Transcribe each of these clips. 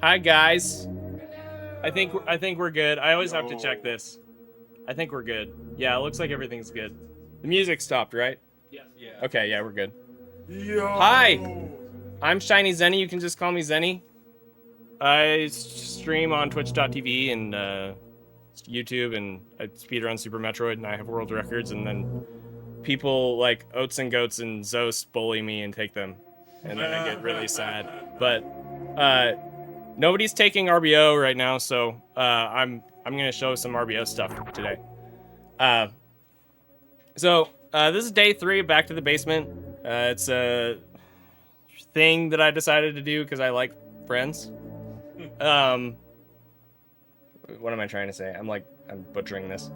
Hi guys. I think we're good. I always have to check this. I think we're good. Yeah, it looks like everything's good. The music stopped, right? Yeah. Okay, yeah, we're good. Yo! Hi! I'm ShinyZeni. You can just call me Zenny. I stream on twitch.tv and YouTube, and I speedrun Super Metroid, and I have world records, and then people like Oats and Goats and Zos bully me and take them, and then I get really sad. But nobody's taking RBO right now, so I'm gonna show some RBO stuff today. This is day 3 of Back to the Basement. It's a thing that I decided to do because I like friends. What am I trying to say? I'm butchering this.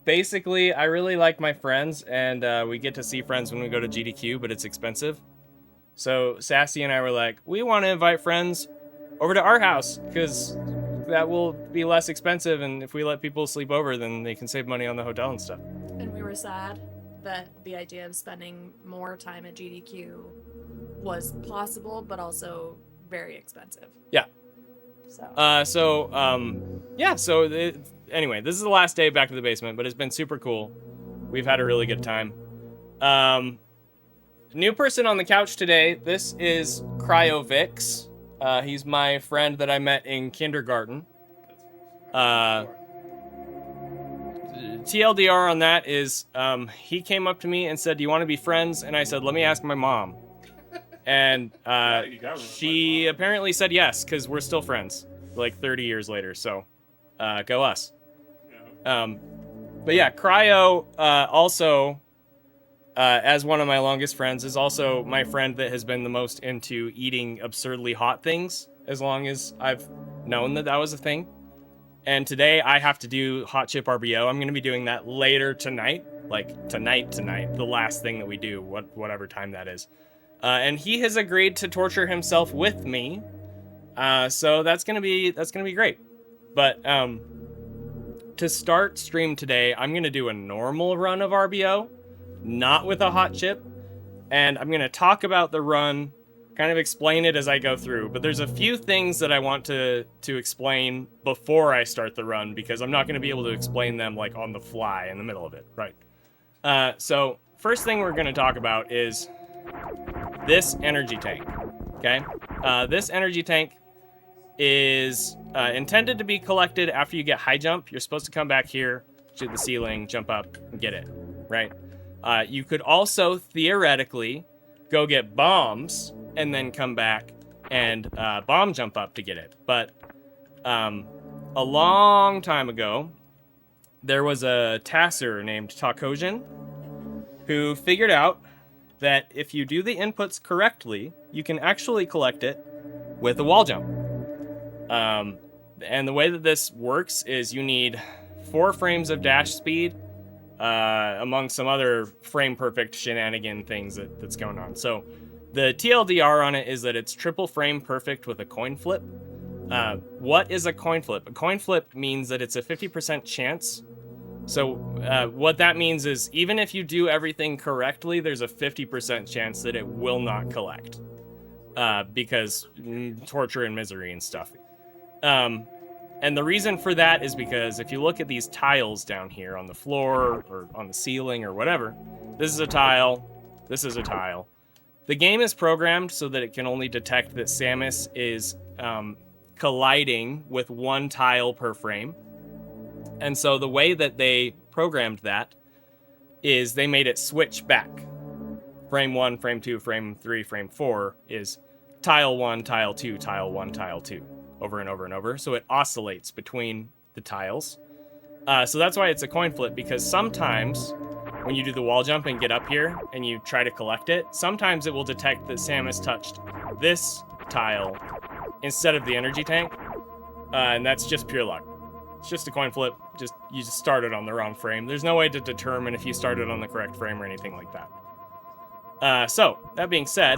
Basically, I really like my friends, and we get to see friends when we go to GDQ, but it's expensive. So Sassy and I were like, we want to invite friends over to our house because that will be less expensive, and if we let people sleep over, then they can save money on the hotel and stuff. And we were sad that the idea of spending more time at GDQ was possible, but also very expensive. Yeah. Anyway, this is the last day Back to the Basement, but it's been super cool. We've had a really good time. New person on the couch today. This is CryoVix. He's my friend that I met in kindergarten. TLDR on that is he came up to me and said, "Do you want to be friends?" And I said, "Let me ask my mom." And she apparently said yes, because we're still friends, like 30 years later. So, go us. But yeah, Cryo also, as one of my longest friends, is also my friend that has been the most into eating absurdly hot things as long as I've known that was a thing. And today I have to do hot chip RBO. I'm going to be doing that later tonight, like tonight, the last thing that we do, whatever time that is. And he has agreed to torture himself with me, so that's gonna be great. But to start stream today, I'm gonna do a normal run of RBO, not with a hot chip, and I'm gonna talk about the run, kind of explain it as I go through. But there's a few things that I want to explain before I start the run, because I'm not gonna be able to explain them like on the fly in the middle of it, right? So first thing we're gonna talk about is this energy tank, okay? This energy tank is intended to be collected after you get high jump. You're supposed to come back here, shoot the ceiling, jump up, and get it, right? You could also, theoretically, go get bombs and then come back and bomb jump up to get it. But a long time ago, there was a Tasser named Takojin who figured out that if you do the inputs correctly, you can actually collect it with a wall jump. And the way that this works is you need 4 frames of dash speed, among some other frame perfect shenanigan things that's going on. So the TLDR on it is that it's triple frame perfect with a coin flip. What is a coin flip? A coin flip means that it's a 50% chance. So what that means is even if you do everything correctly, there's a 50% chance that it will not collect, because torture and misery and stuff. And the reason for that is because if you look at these tiles down here on the floor or on the ceiling or whatever, this is a tile, this is a tile. The game is programmed so that it can only detect that Samus is colliding with 1 tile per frame. And so the way that they programmed that is they made it switch back. Frame 1, frame 2, frame 3, frame 4 is tile 1, tile 2, tile 1, tile 2, over and over and over. So it oscillates between the tiles. So that's why it's a coin flip, because sometimes when you do the wall jump and get up here and you try to collect it, sometimes it will detect that Samus touched this tile instead of the energy tank. And that's just pure luck. It's just a coin flip. You just started on the wrong frame. There's no way to determine if you started on the correct frame or anything like that. So, that being said,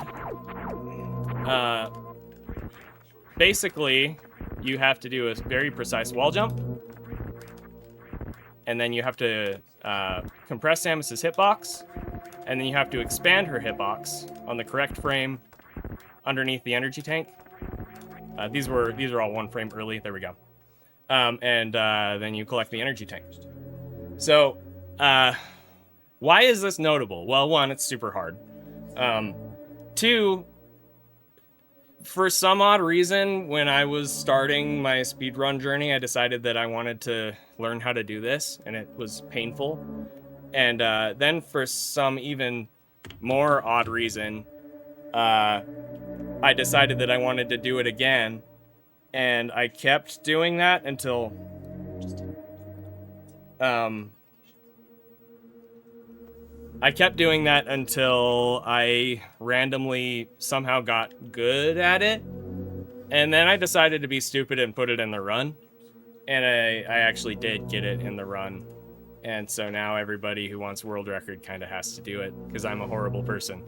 basically, you have to do a very precise wall jump. And then you have to compress Samus's hitbox. And then you have to expand her hitbox on the correct frame underneath the energy tank. These are all 1 frame early. There we go. And then you collect the energy tank. So, why is this notable? Well, 1, it's super hard. 2, for some odd reason, when I was starting my speedrun journey, I decided that I wanted to learn how to do this, and it was painful. And then for some even more odd reason, I decided that I wanted to do it again, and I kept doing that until I randomly somehow got good at it, and then I decided to be stupid and put it in the run, and I actually did get it in the run. And so now everybody who wants world record kind of has to do it because I'm a horrible person.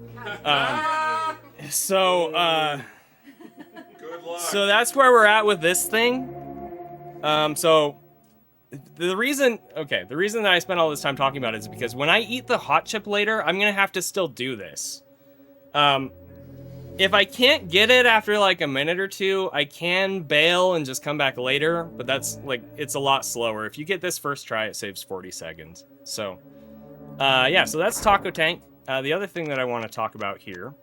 So that's where we're at with this thing. So the reason that I spent all this time talking about it is because when I eat the hot chip later, I'm gonna have to still do this. If I can't get it after like a minute or 2, I can bail and just come back later, but that's like, it's a lot slower. If you get this first try, it saves 40 seconds. So, yeah, so that's Taco Tank. The other thing that I want to talk about here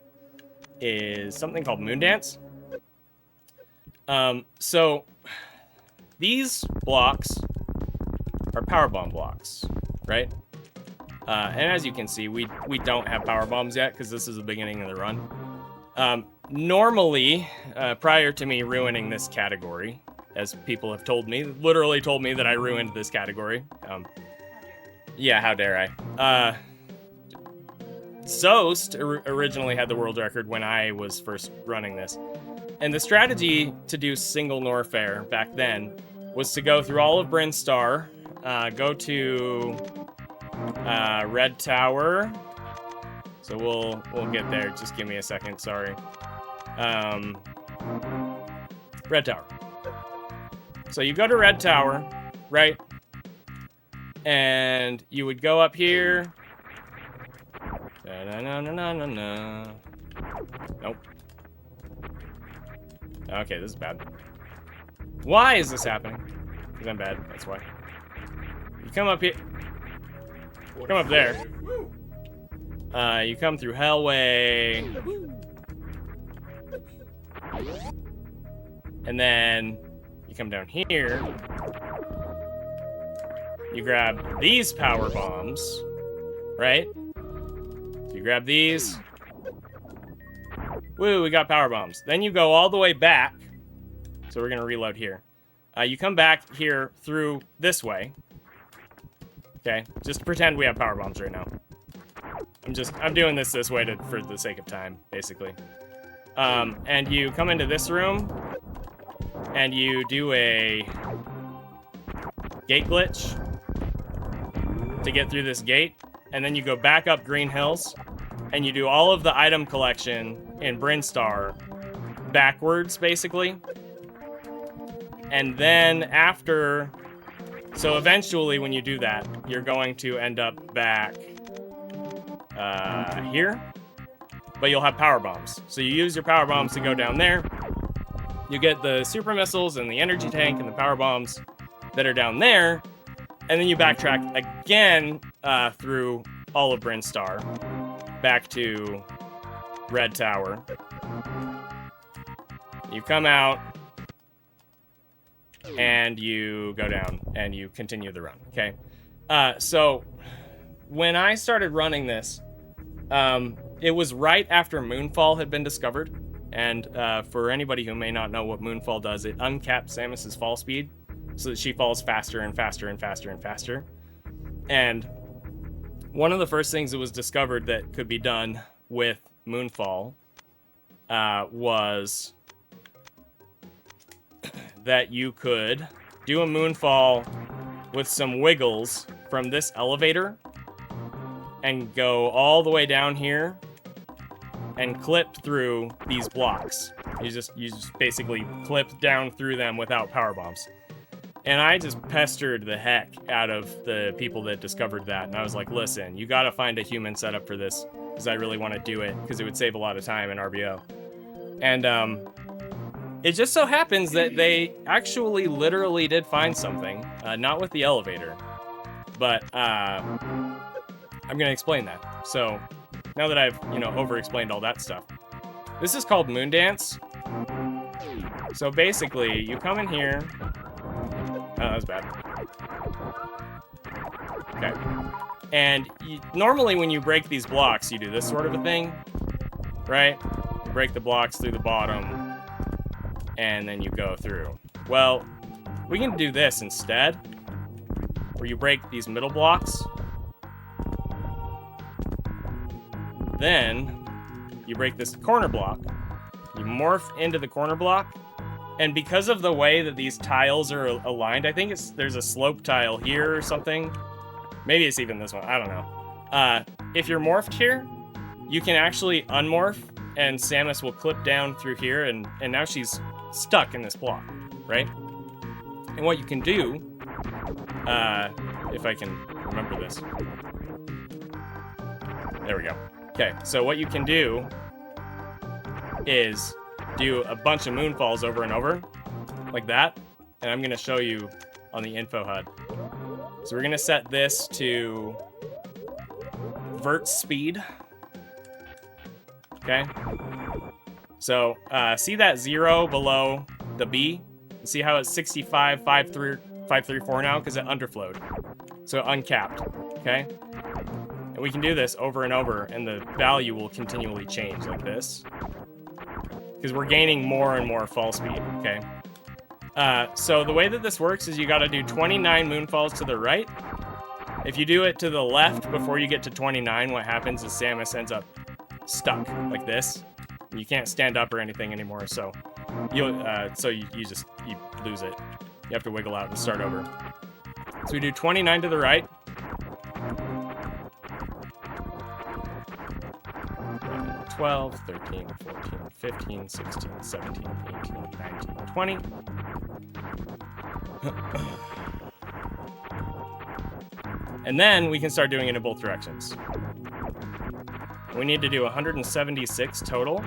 is something called Moon Dance. So these blocks are power bomb blocks, right? And as you can see, we don't have power bombs yet because this is the beginning of the run. Normally, prior to me ruining this category, as people have told me, literally told me that I ruined this category. Yeah, how dare I? Soast originally had the world record when I was first running this. And the strategy to do single Norfair back then was to go through all of Bryn Star, go to Red Tower. So we'll get there. Just give me a second. Sorry. Red Tower. So you go to Red Tower, right? And you would go up here. Da-na-na-na-na-na. Nope. Okay, this is bad. Why is this happening? Because I'm bad. That's why. You come up here. Come up there. You come through Hellway. And then you come down here. You grab these power bombs, right? So you grab these. Woo, we got power bombs. Then you go all the way back. So we're gonna reload here. You come back here through this way. Okay, just pretend we have power bombs right now. I'm doing this way for the sake of time, basically. And you come into this room, and you do a gate glitch to get through this gate, and then you go back up Green Hills, and you do all of the item collection in Bryn Star backwards, basically. And then after... So eventually, when you do that, you're going to end up back here, but you'll have power bombs. So you use your power bombs to go down there. You get the super missiles and the energy tank and the power bombs that are down there, and then you backtrack again through all of Bryn Star back to Red Tower. You come out, and you go down, and you continue the run, okay? So, when I started running this, it was right after Moonfall had been discovered, and for anybody who may not know what Moonfall does, it uncaps Samus's fall speed, so that she falls faster and faster and faster and faster. And one of the first things that was discovered that could be done with Moonfall was that you could do a Moonfall with some wiggles from this elevator and go all the way down here and clip through these blocks. You just basically clip down through them without power bombs. And I just pestered the heck out of the people that discovered that. And I was like, listen, you gotta find a human setup for this, because I really want to do it, because it would save a lot of time in RBO. And It just so happens that they actually literally did find something, not with the elevator, but I'm gonna explain that. So now that I've, over-explained all that stuff, this is called Moon Dance. So basically, you come in here. Oh, that was bad. Okay. And normally when you break these blocks, you do this sort of a thing, right? You break the blocks through the bottom, and then you go through. Well, we can do this instead, where you break these middle blocks. Then you break this corner block. You morph into the corner block. And because of the way that these tiles are aligned, I think there's a slope tile here or something. Maybe it's even this one. I don't know. If you're morphed here, you can actually unmorph, and Samus will clip down through here, and now she's stuck in this block, right? And what you can do, if I can remember this. There we go. Okay, so what you can do is do a bunch of moonfalls over and over, like that. And I'm gonna show you on the info HUD. So we're gonna set this to vert speed. Okay. So see that 0 below the B? See how it's 65, 534 now? Because it underflowed. So uncapped. Okay? And we can do this over and over, and the value will continually change like this. Because we're gaining more and more fall speed, okay? So the way that this works is you gotta do 29 moonfalls to the right. If you do it to the left before you get to 29, what happens is Samus ends up stuck like this. You can't stand up or anything anymore, so you lose it. You have to wiggle out and start over. So we do 29 to the right. 12, 13, 14, 15, 16, 17, 18, 19, 20. And then we can start doing it in both directions. We need to do 176 total.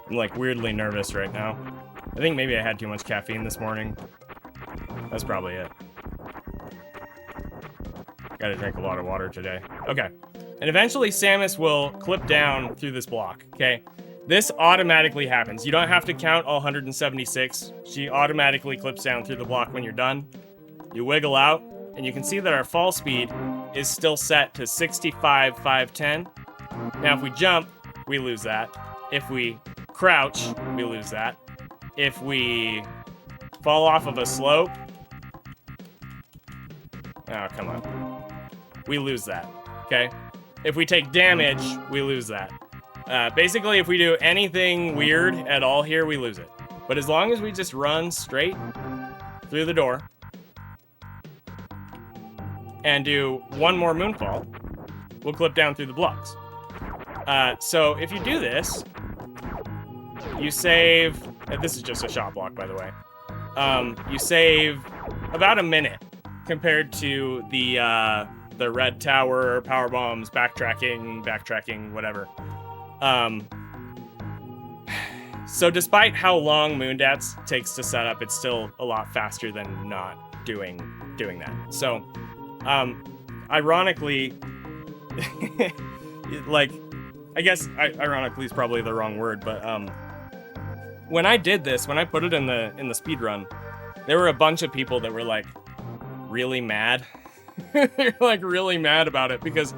I'm like weirdly nervous right now. I think maybe I had too much caffeine this morning. That's probably it. Gotta drink a lot of water today. Okay. And eventually Samus will clip down through this block, okay? This automatically happens. You don't have to count all 176. She automatically clips down through the block when you're done. You wiggle out, and you can see that our fall speed is still set to 65, 510. Now if we jump, we lose that. If we crouch, we lose that. If we fall off of a slope, oh, come on. We lose that, okay? If we take damage, we lose that. Basically, if we do anything weird at all here, we lose it. But as long as we just run straight through the door and do one more moonfall, we'll clip down through the blocks. So if you do this, you save, this is just a shot block, by the way. You save about a minute compared to the red tower, power bombs, backtracking, whatever. So despite how long Moondance takes to set up, it's still a lot faster than not doing that. So, ironically, like, I guess ironically is probably the wrong word, but when I did this, when I put it in the speed run, there were a bunch of people that were like really mad. They're like really mad about it because,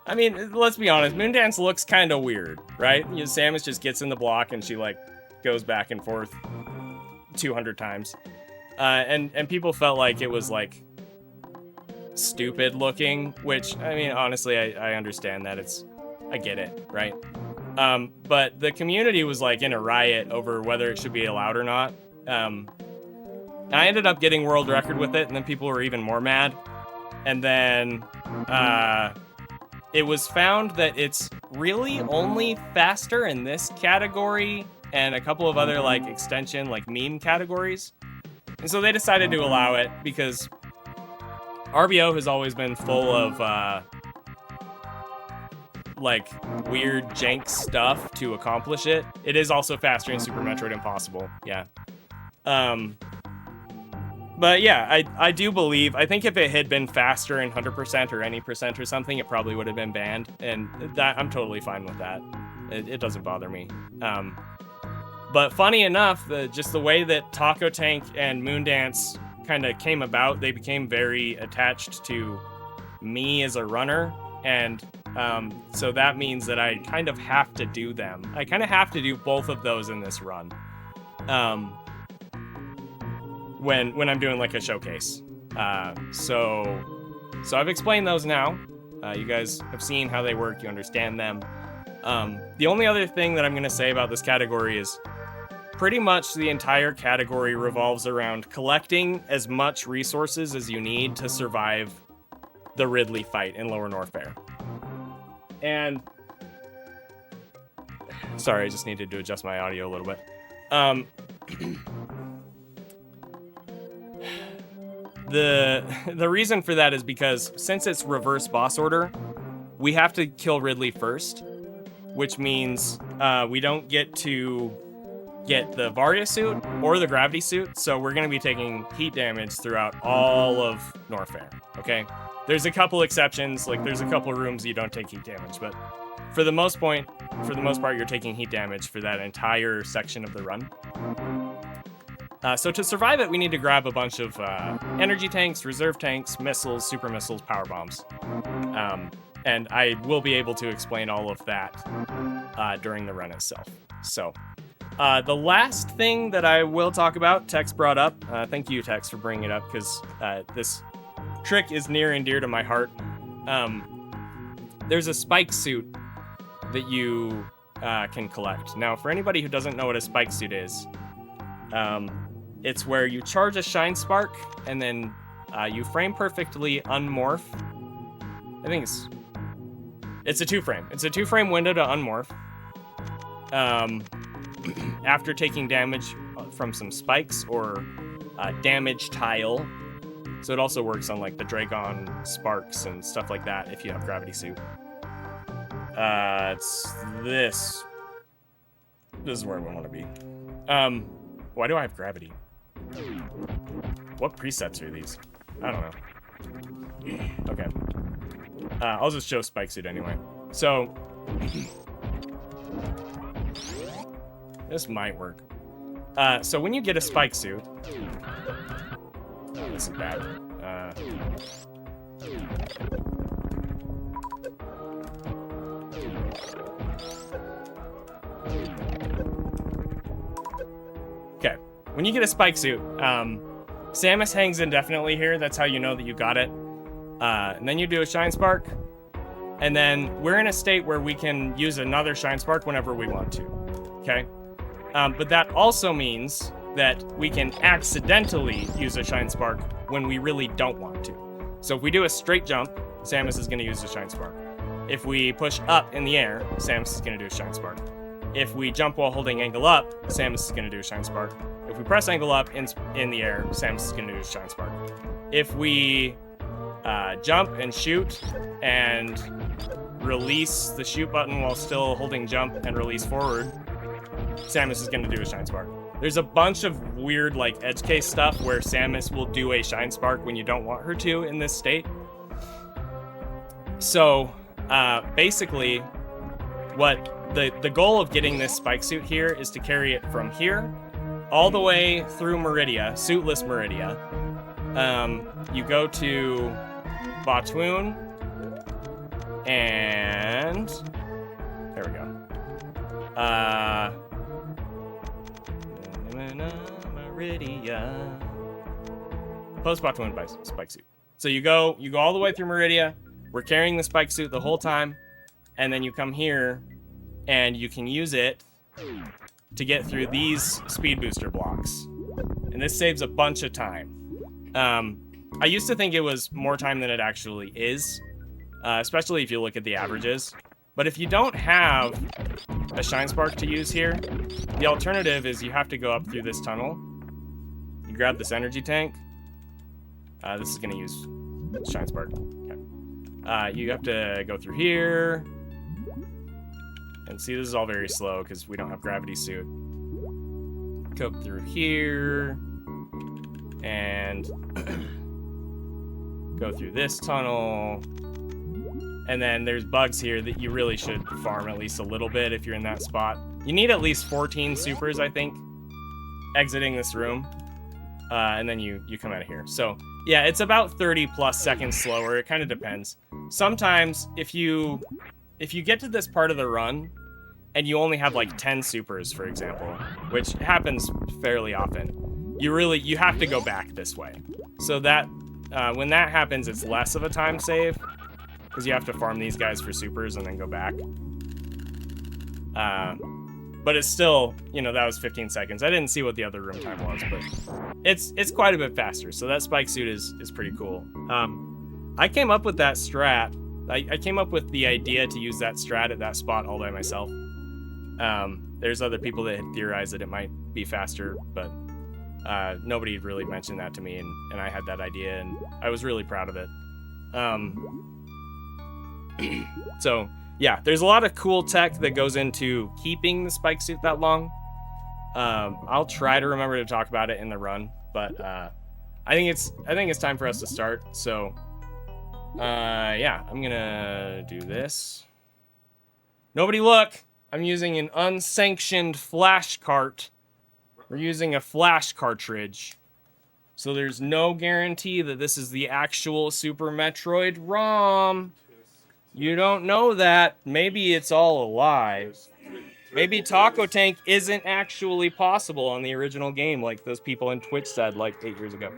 I mean, let's be honest, Moondance looks kind of weird, right? You know, Samus just gets in the block and she like goes back and forth 200 times, and people felt like it was like stupid looking, which, I mean, honestly, I understand that. I get it, right? But the community was like in a riot over whether it should be allowed or not. And I ended up getting world record with it, and then people were even more mad. And then it was found that it's really only faster in this category and a couple of other like extension, like meme categories. And so they decided to allow it because RBO has always been full of like weird jank stuff to accomplish it. It is also faster in Super Metroid Impossible, yeah. But yeah, I do believe, I think if it had been faster in 100% or any percent or something, it probably would have been banned, and that I'm totally fine with that. It doesn't bother me. But funny enough, just the way that Taco Tank and Moondance kind of came about, they became very attached to me as a runner, and so that means that I kind of have to do them. I kind of have to do both of those in this run. When I'm doing like a showcase. So I've explained those now. You guys have seen how they work, you understand them. The only other thing that I'm gonna say about this category is pretty much the entire category revolves around collecting as much resources as you need to survive the Ridley fight in Lower North Fair. And sorry, I just needed to adjust my audio a little bit. The reason for that is because since it's reverse boss order, we have to kill Ridley first, which means we don't get to get the Varia suit or the gravity suit, so we're going to be taking heat damage throughout all of North Fair, okay? There's a couple exceptions, like there's a couple rooms you don't take heat damage, but for the most part, you're taking heat damage for that entire section of the run. So to survive it, we need to grab a bunch of energy tanks, reserve tanks, missiles, super missiles, power bombs. And I will be able to explain all of that during the run itself. So the last thing that I will talk about, Tex brought up, thank you, Tex, for bringing it up, because this trick is near and dear to my heart. There's a spike suit that you can collect. Now, for anybody who doesn't know what a spike suit is, it's where you charge a shine spark and then you frame perfectly unmorph. I think it's a two-frame. It's a two-frame window to unmorph. After taking damage from some spikes or damage tile. So it also works on like the Dragon sparks and stuff like that if you have gravity suit. It's this. This is where we want to be. Why do I have gravity? What presets are these? I don't know. Okay. I'll just show spike suit anyway. So this might work. So when you get a spike suit, oh, this is bad. Okay, when you get a spike suit, Samus hangs indefinitely here. That's how you know that you got it. And then you do a shine spark, and then we're in a state where we can use another shine spark whenever we want to. Okay, but that also means that we can accidentally use a shine spark when we really don't want to. So if we do a straight jump, Samus is going to use a shine spark. If we push up in the air, Samus is going to do a shine spark. If we jump while holding angle up, Samus is going to do a shine spark. If we press angle up in the air, Samus is going to do a shine spark. If we jump and shoot and release the shoot button while still holding jump and release forward, Samus is going to do a shine spark. There's a bunch of weird like edge case stuff where Samus will do a shine spark when you don't want her to in this state. So basically what the goal of getting this spike suit here is to carry it from here all the way through Meridia, suitless Meridia. You go to Batoon, and there we go. Meridia. Post Batoon by spike suit. So you go all the way through Meridia. We're carrying the spike suit the whole time, and then you come here, and you can use it to get through these speed booster blocks, and this saves a bunch of time. I used to think it was more time than it actually is, especially if you look at the averages. But if you don't have a Shine Spark to use here, the alternative is you have to go up through this tunnel. You grab this energy tank. This is going to use Shine Spark. Okay. You have to go through here. And see, this is all very slow because we don't have gravity suit. Go through here. And go through this tunnel. And then there's bugs here that you really should farm at least a little bit if you're in that spot. You need at least 14 supers, I think, exiting this room. And then you come out of here. So, yeah, it's about 30 plus seconds slower. It kind of depends. Sometimes, if you get to this part of the run, and you only have like 10 supers, for example, which happens fairly often, you have to go back this way. So that, when that happens, it's less of a time save, because you have to farm these guys for supers and then go back. But it's still, that was 15 seconds. I didn't see what the other room time was, but it's quite a bit faster. So that spike suit is pretty cool. I came up with that strat. I came up with the idea to use that strat at that spot all by myself. There's other people that had theorized that it might be faster, but nobody really mentioned that to me, and I had that idea, and I was really proud of it. So, yeah, there's a lot of cool tech that goes into keeping the spike suit that long. I'll try to remember to talk about it in the run, but I think it's time for us to start. So, yeah, I'm gonna do this. Nobody look! I'm using an unsanctioned flash cart. We're using a flash cartridge. So there's no guarantee that this is the actual Super Metroid ROM. You don't know that. Maybe it's all a lie. Maybe Taco Tank isn't actually possible on the original game, like those people on Twitch said like 8 years ago.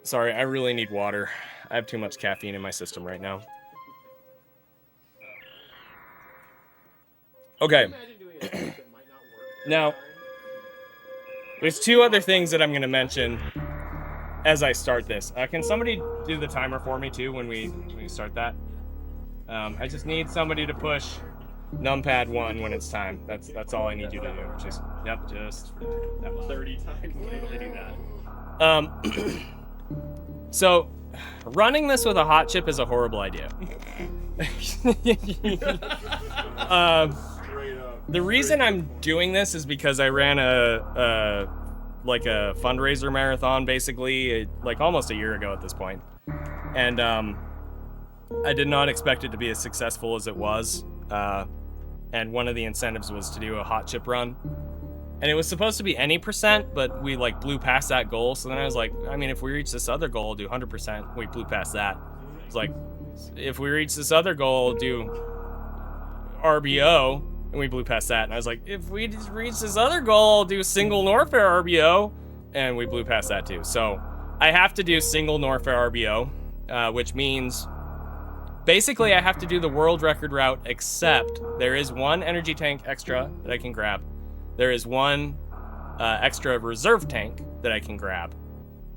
Sorry, I really need water. I have too much caffeine in my system right now. Okay. Now, there's two other things that I'm going to mention as I start this. Can somebody do the timer for me too when we start that? I just need somebody to push numpad 1 when it's time. That's all I need you to do. Just that 30 times. Literally do that. So, running this with a hot chip is a horrible idea. The reason I'm doing this is because I ran a fundraiser marathon, basically, like almost a year ago at this point. And I did not expect it to be as successful as it was. And one of the incentives was to do a hot chip run. And it was supposed to be any percent, but we blew past that goal. So then I was like, I mean, if we reach this other goal, do 100%. We blew past that. It's like, if we reach this other goal, do RBO. And we blew past that. And I was like, if we just reach this other goal, I'll do single Norfair RBO. And we blew past that too. So I have to do single Norfair RBO, which means basically I have to do the world record route, except there is one energy tank extra that I can grab. There is one extra reserve tank that I can grab.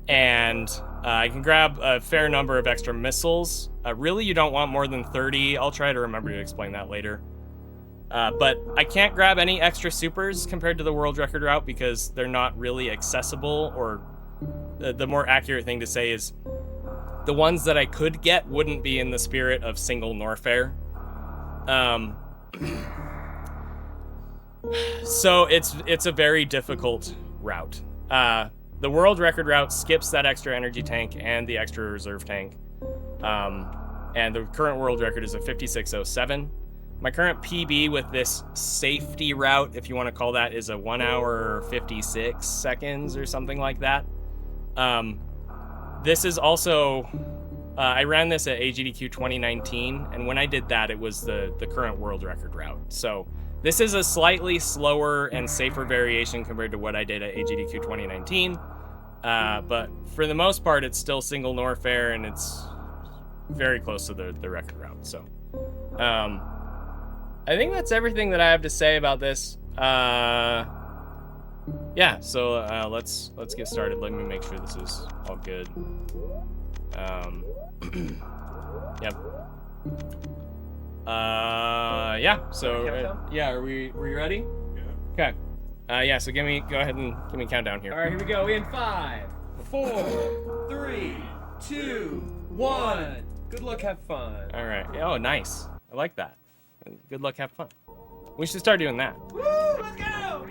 And I can grab a fair number of extra missiles. Really, you don't want more than 30. I'll try to remember to explain that later. But I can't grab any extra supers compared to the world record route because they're not really accessible, or the more accurate thing to say is the ones that I could get wouldn't be in the spirit of single Norfair. So it's a very difficult route. The world record route skips that extra energy tank and the extra reserve tank. And the current world record is a 56:07. My current PB with this safety route, if you want to call that, is a 1 hour 56 seconds or something like that. This is also, I ran this at AGDQ 2019, and when I did that, it was the current world record route. So this is a slightly slower and safer variation compared to what I did at AGDQ 2019. But for the most part, it's still single Norfair, and it's very close to the record route. So, I think that's everything that I have to say about this. Yeah. So let's get started. Let me make sure this is all good. Yep. Yeah. So yeah, are we ready? Yeah. Okay. Yeah. So go ahead and give me a countdown here. All right, here we go. In 5, 4, 3, 2, 1. Good luck, have fun. All right. Oh, nice. I like that. Good luck, have fun. We should start doing that. Woo! Let's go!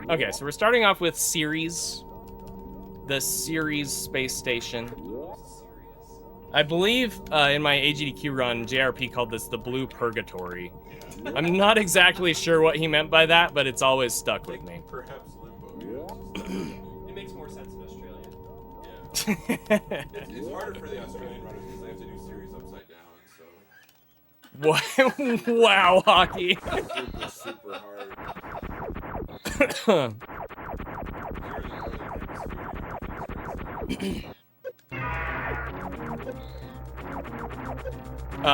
Okay, so we're starting off with Ceres, the Ceres space station. I believe in my AGDQ run, JRP called this the Blue Purgatory. I'm not exactly sure what he meant by that, but it's always stuck with me. Perhaps Limbo, yeah. It makes more sense in Australia. Yeah. It's harder for the Australian runners because they have to do series upside down, so... What? Wow, hockey. Super hard.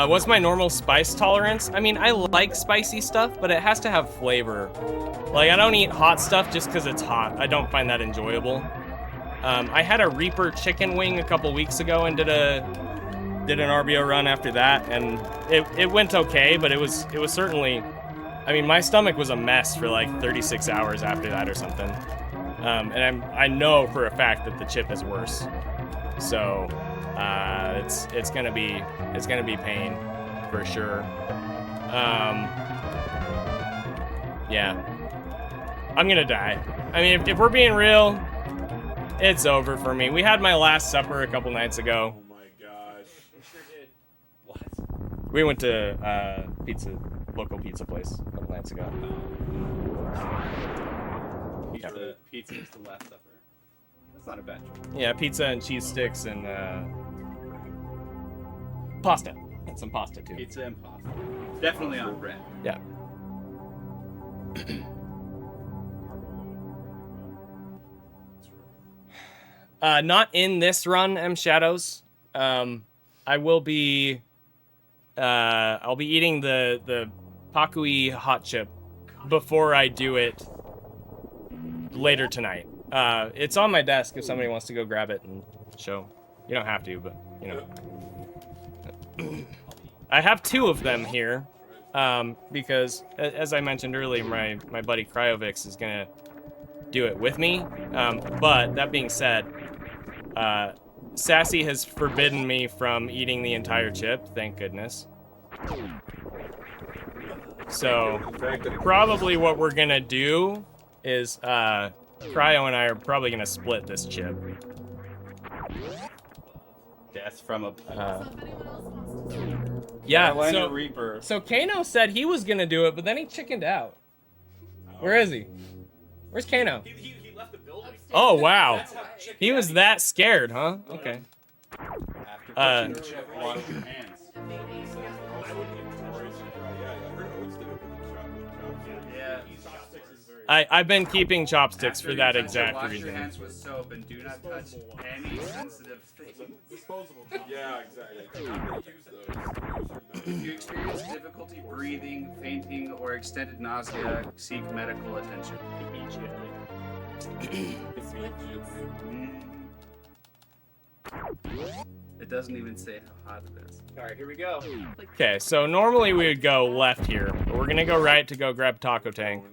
What's my normal spice tolerance? I mean, I like spicy stuff, but it has to have flavor. Like, I don't eat hot stuff just because it's hot. I don't find that enjoyable. I had a Reaper chicken wing a couple weeks ago and did an RBO run after that, and it went okay, but it was certainly, I mean, my stomach was a mess for like 36 hours after that or something. And I know for a fact that the chip is worse. So it's gonna be pain for sure. Yeah, I'm gonna die. I mean, if we're being real, it's over for me. We had my last supper a couple nights ago. Oh my gosh. Sure did. What? We went to local pizza place a couple nights ago. Pizza is the last supper. That's not a bad choice. Yeah, pizza and cheese sticks and pasta. And some pasta too. Pizza and pasta. Definitely on brand. Yeah. Not in this run, M Shadows. I will be. I'll be eating the Pakui hot chip before I do it later tonight. It's on my desk if somebody wants to go grab it and show. You don't have to, but you know. I have 2 of them here because, as I mentioned earlier, my buddy Cryovix is gonna do it with me. But that being said, Sassy has forbidden me from eating the entire chip. Thank goodness. So probably what we're gonna do is Cryo and I are probably gonna split this chip. Death from a... So if anyone else wants to do it. Yeah, Carolina Reaper. so Kano said he was gonna do it, but then he chickened out. Where is he? Where's Kano? He left the building. Oh, wow. That's how chicken... He was that scared, huh? Okay. After the chip, wash your hands. And maybe you guys will I would get notorious and dry. Yeah, I heard Oates did it with the Yeah. chopsticks is very... I've been keeping chopsticks After for you that touch it, exact wash reason. your hands with soap and do not touch any sensitive thing. Disposable. Yeah, exactly. I'm gonna use those. If you experience difficulty breathing, fainting, or extended nausea, seek medical attention. It doesn't even say how hot it is. Alright, here we go. Okay, so normally we would go left here, but we're gonna go right to go grab Taco Tank.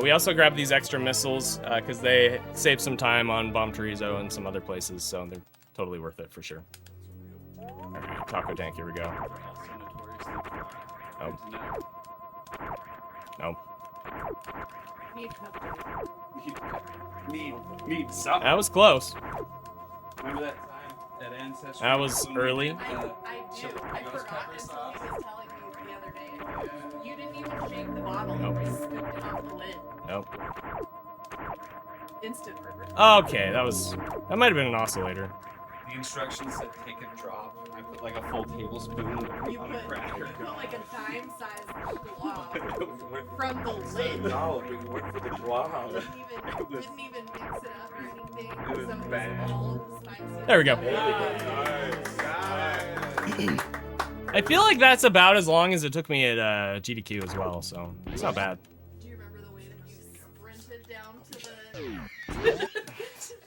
We also grabbed these extra missiles because they save some time on Bomb Chorizo and some other places, so they're totally worth it for sure. Alright, Taco Tank, here we go. Nope. Nope. need cupcake. Need something. That was close. Remember that time at Ancestry? That was early. I do. I forgot until he was telling me the other day. You didn't even shake the bottle. Nope. You scooped it off the lid. Nope. Instant regret. Okay, that might have been an oscillator. The instructions said take a drop. I put like a full tablespoon You on a put cracker. like a dime-sized glob from the lid. No, we went for the glob. Didn't even mix it up or anything. It was So bad. all of the spices. There we go. Nice. I feel like that's about as long as it took me at GDQ as well, so it's not bad. Do you remember the way that you sprinted down to the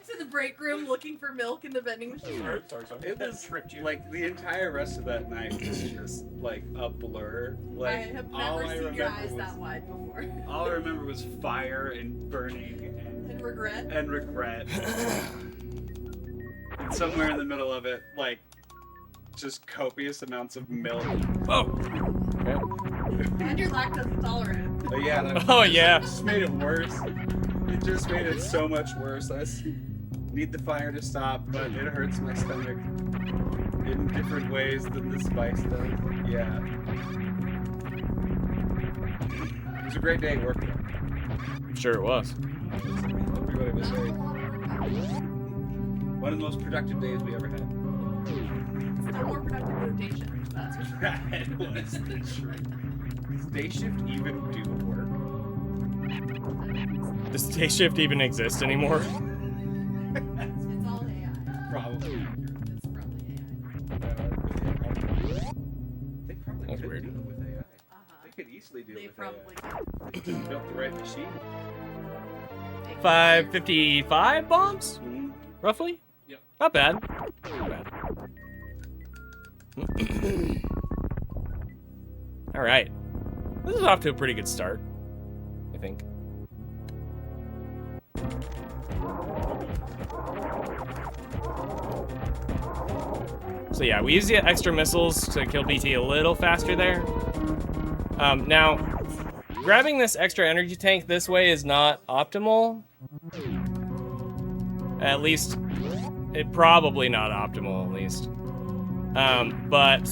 to the break room looking for milk in the vending machine? It was like the entire rest of that night was just like a blur. Like I have all never I seen your remember eyes was that wide before. all I remember was fire and burning And regret. and regret. And somewhere in the middle of it, like just copious amounts of milk. Oh. Okay. And you're lactose intolerant. But yeah, that Oh yeah. just made it worse. It just made it so much worse. I need the fire to stop, but it hurts my stomach in different ways than the spice does. Yeah. It was a great day at work though. I'm sure it was. Everybody was very... One of the most productive days we ever had. Still more productive than day shift, that's for sure. It was the truth. Does day shift even do work? Does day shift even exist anymore? It's all AI. Probably. It's probably AI. They probably That's could weird. do it with AI. Uh-huh. They could easily do They it with probably AI. They just built the right machine. could. 555 bombs, Mm-hmm. roughly. Yep. Not bad. Not bad. All right. This is off to a pretty good start, I think. So yeah, we use the extra missiles to kill BT a little faster there. Now, grabbing this extra energy tank this way is not optimal. At least, probably not optimal, at least. But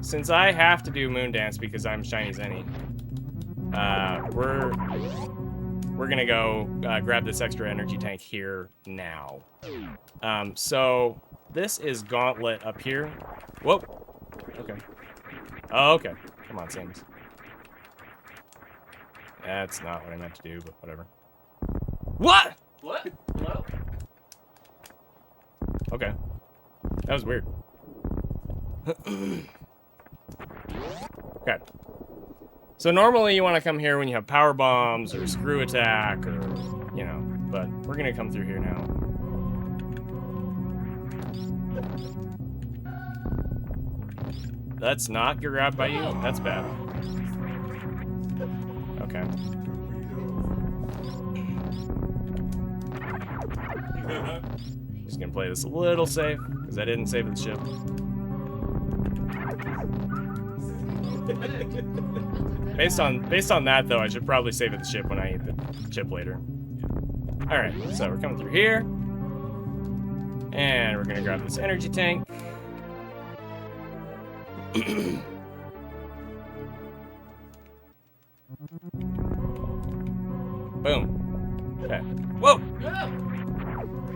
since I have to do Moon Dance because I'm ShinyZeni, we're gonna go grab this extra energy tank here now. So this is Gauntlet up here. Whoa. Okay. Oh, okay. Come on, Samus. That's not what I meant to do, but whatever. What? What? Hello? Okay. That was weird. Okay. So normally you want to come here when you have power bombs or screw attack or, you know, but we're going to come through here now. That's not get grabbed by you? That's bad. Okay. Just gonna play this a little safe, because I didn't save the ship. Based on that though, I should probably save the ship when I eat the chip later. Alright, so we're coming through here. And we're gonna grab this energy tank. Boom. Okay. Whoa!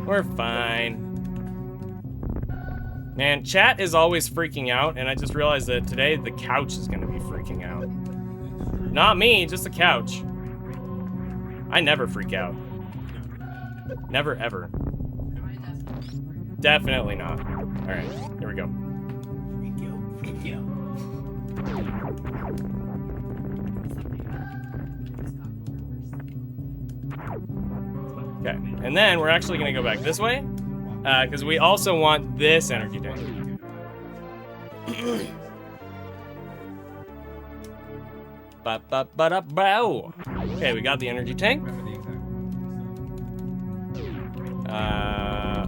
We're fine. Man, chat is always freaking out, and I just realized that today the couch is gonna be freaking out. Not me, just the couch. I never freak out. Never, ever. Definitely not. Alright, here we go. Okay, and then we're actually gonna go back this way, because we also want this energy tank. Ba-ba-ba-da-bow. Okay, we got the energy tank.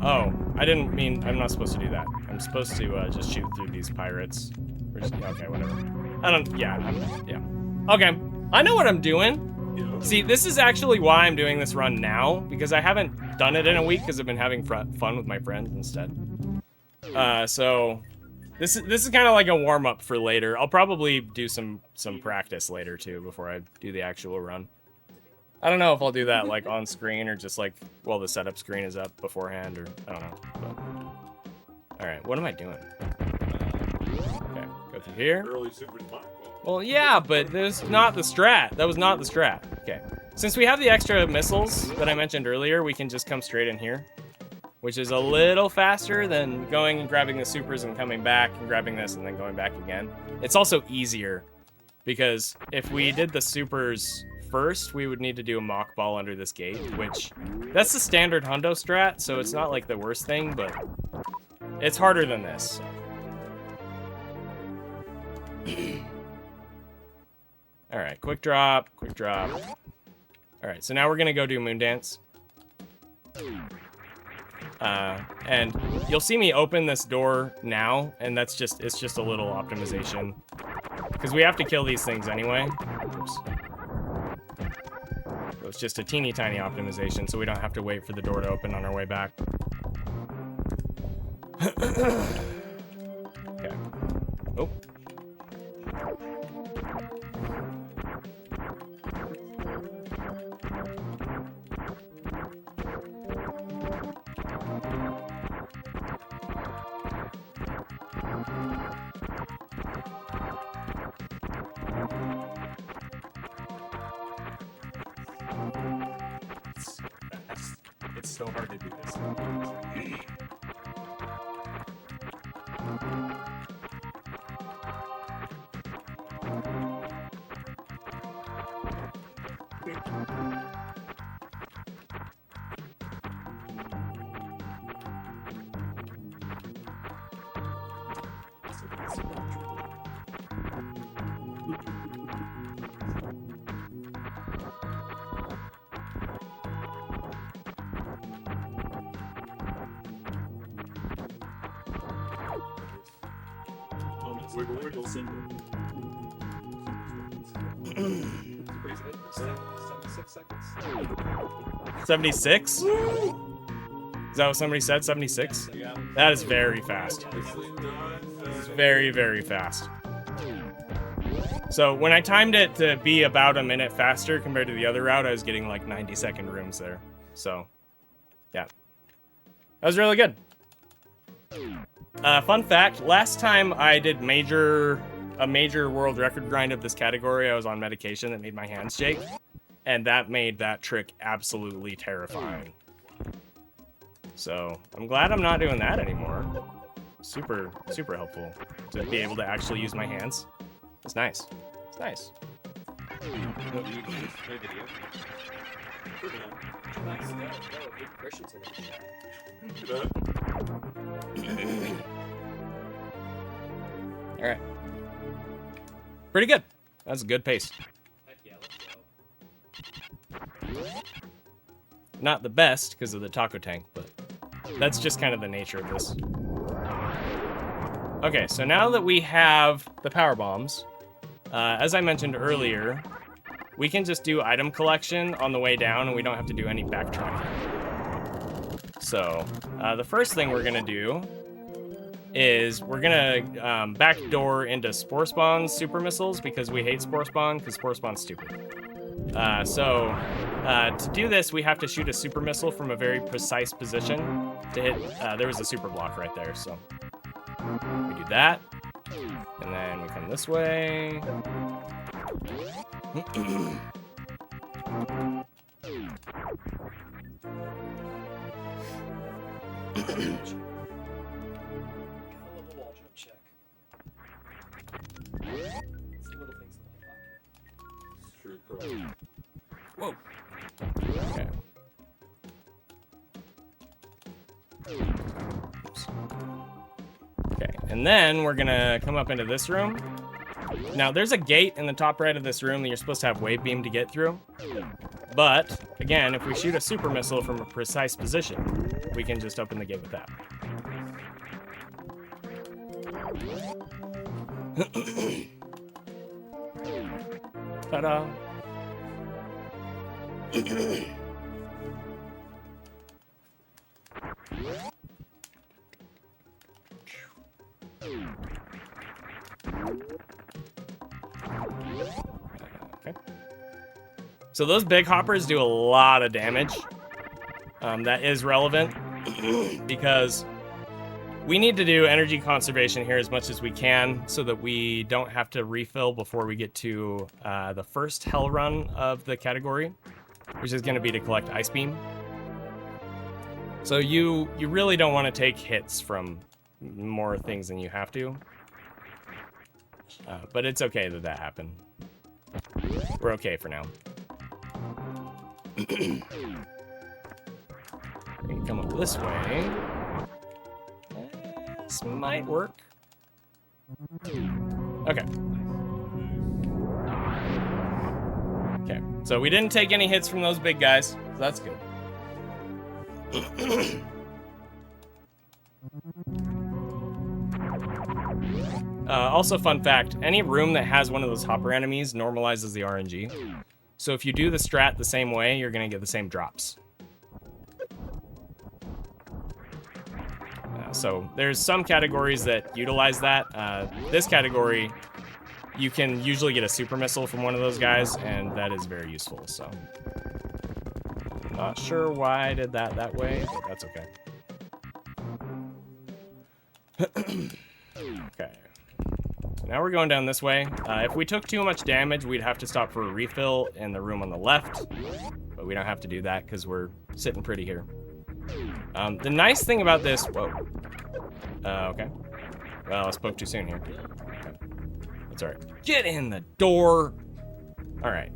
Oh, I didn't mean, I'm not supposed to do that. I'm supposed to just shoot through these pirates. Okay, whatever. Yeah. Okay, I know what I'm doing. See, this is actually why I'm doing this run now, because I haven't done it in a week because I've been having fun with my friends instead. So this is kind of like a warm-up for later. I'll probably do some practice later too before I do the actual run. I don't know if I'll do that like on screen or just like while the setup screen is up beforehand, or I don't know. Alright, what am I doing? Okay, go through here. Early Super Mario. Well, yeah, but this is not the strat. That was not the strat. Okay. Since we have the extra missiles that I mentioned earlier, we can just come straight in here, which is a little faster than going and grabbing the supers and coming back and grabbing this and then going back again. It's also easier because if we did the supers first, we would need to do a mock ball under this gate, which that's the standard hundo strat, so it's not like the worst thing, but it's harder than this. All right, quick drop, quick drop. All right, so now we're gonna go do Moon Dance. And you'll see me open this door now, and it's just a little optimization. Because we have to kill these things anyway. Oops. So it's just a teeny tiny optimization, so we don't have to wait for the door to open on our way back. Okay. Oh. It's so hard to do this. Wiggle, wiggle. Single. 76 seconds. 76? Is that what somebody said? 76? Yeah. That is very fast. It's very, very fast. So when I timed it to be about a minute faster compared to the other route, I was getting like 90-second rooms there. So, yeah. That was really good. Fun fact, last time I did a major world record grind of this category, I was on medication that made my hands shake. And that made that trick absolutely terrifying. So, I'm glad I'm not doing that anymore. Super, super helpful to be able to actually use my hands. It's nice. It's nice. All right. Pretty good. That's a good pace. Not the best because of the taco tank, but that's just kind of the nature of this. Okay, so now that we have the power bombs, as I mentioned earlier, we can just do item collection on the way down and we don't have to do any backtracking. So, the first thing we're gonna do is we're gonna backdoor into Spore Spawn's super missiles because we hate Spore Spawn because Spore Spawn's stupid. To do this, we have to shoot a super missile from a very precise position to hit. There was a super block right there, so we do that, and then we come this way. Whoa. Okay. Oops. Okay, and then we're gonna come up into this room. Now, there's a gate in the top right of this room that you're supposed to have wave beam to get through. But, again, if we shoot a super missile from a precise position, we can just open the gate with that. Ta-da! Okay. So those big hoppers do a lot of damage. That is relevant because We need to do energy conservation here as much as we can so that we don't have to refill before we get to the first hell run of the category, which is going to be to collect Ice Beam. So you really don't want to take hits from more things than you have to. But it's okay that that happened. We're okay for now. We can come up this way. This might work. Okay. Okay, so we didn't take any hits from those big guys, so that's good. Also, fun fact, any room that has one of those hopper enemies normalizes the RNG. So if you do the strat the same way, you're going to get the same drops. So there's some categories that utilize that. This category, you can usually get a super missile from one of those guys, and that is very useful, so. Not sure why I did that way, but that's okay. Okay. So now we're going down this way. If we took too much damage, we'd have to stop for a refill in the room on the left, but we don't have to do that because we're sitting pretty here. The nice thing about this, whoa. Okay. Well, I spoke too soon here. Okay. That's all right. Get in the door. All right.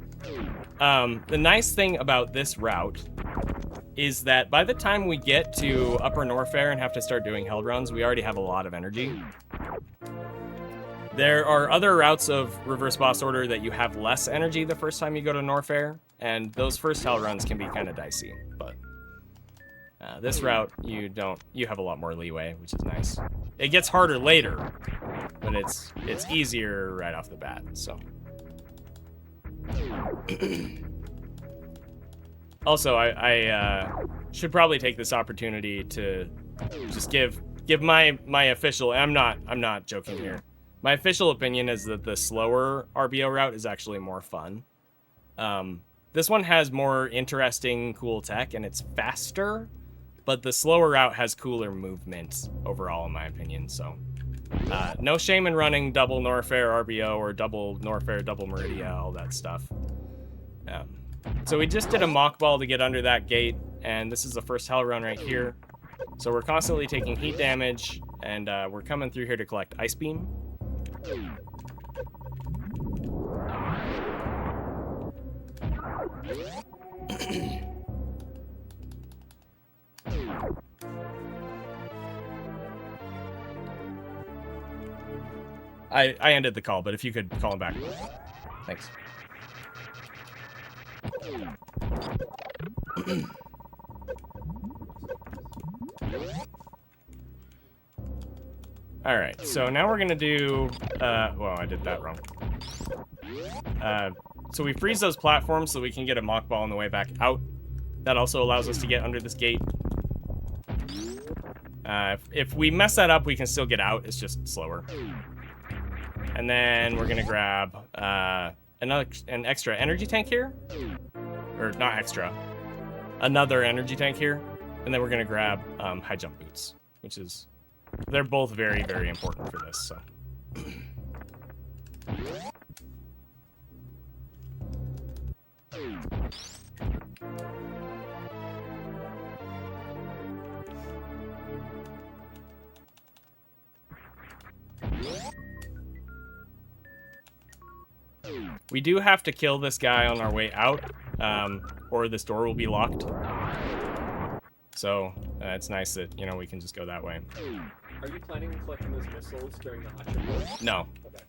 The nice thing about this route is that by the time we get to Upper Norfair and have to start doing hell runs, we already have a lot of energy. There are other routes of Reverse Boss Order that you have less energy the first time you go to Norfair, and those first hell runs can be kind of dicey, but this route, you have a lot more leeway, which is nice. It gets harder later, but it's easier right off the bat, so. Also, I should probably take this opportunity to just give my official, I'm not joking here. My official opinion is that the slower RBO route is actually more fun. This one has more interesting, cool tech, and it's faster, but the slower route has cooler movement overall, in my opinion, so. No shame in running double Norfair RBO or double Norfair, double Meridia, all that stuff. So we just did a mock ball to get under that gate, and this is the first hell run right here. So we're constantly taking heat damage, and we're coming through here to collect Ice Beam. I ended the call, but if you could call him back. Thanks. All right, so now we're gonna do, well, I did that wrong. So we freeze those platforms so we can get a mock ball on the way back out. That also allows us to get under this gate. If we mess that up, we can still get out, it's just slower. And then we're gonna grab an extra energy tank here. Or not extra, another energy tank here. And then we're gonna grab high jump boots, which is, they're both very, very important for this, so. We do have to kill this guy on our way out, or this door will be locked. So it's nice that, you know, we can just go that way. Are you planning on collecting those missiles during the Usher push? No. Okay.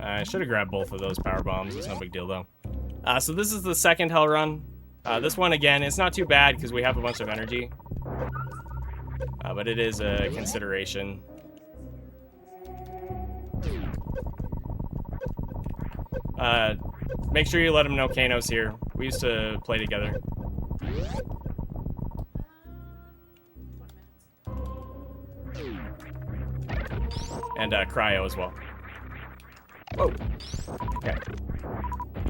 I should have grabbed both of those power bombs. It's no big deal, though. So this is the second hell run. This one, again, it's not too bad because we have a bunch of energy. But it is a consideration. Make sure you let him know Kano's here. We used to play together. And Cryo as well. Whoa. Okay.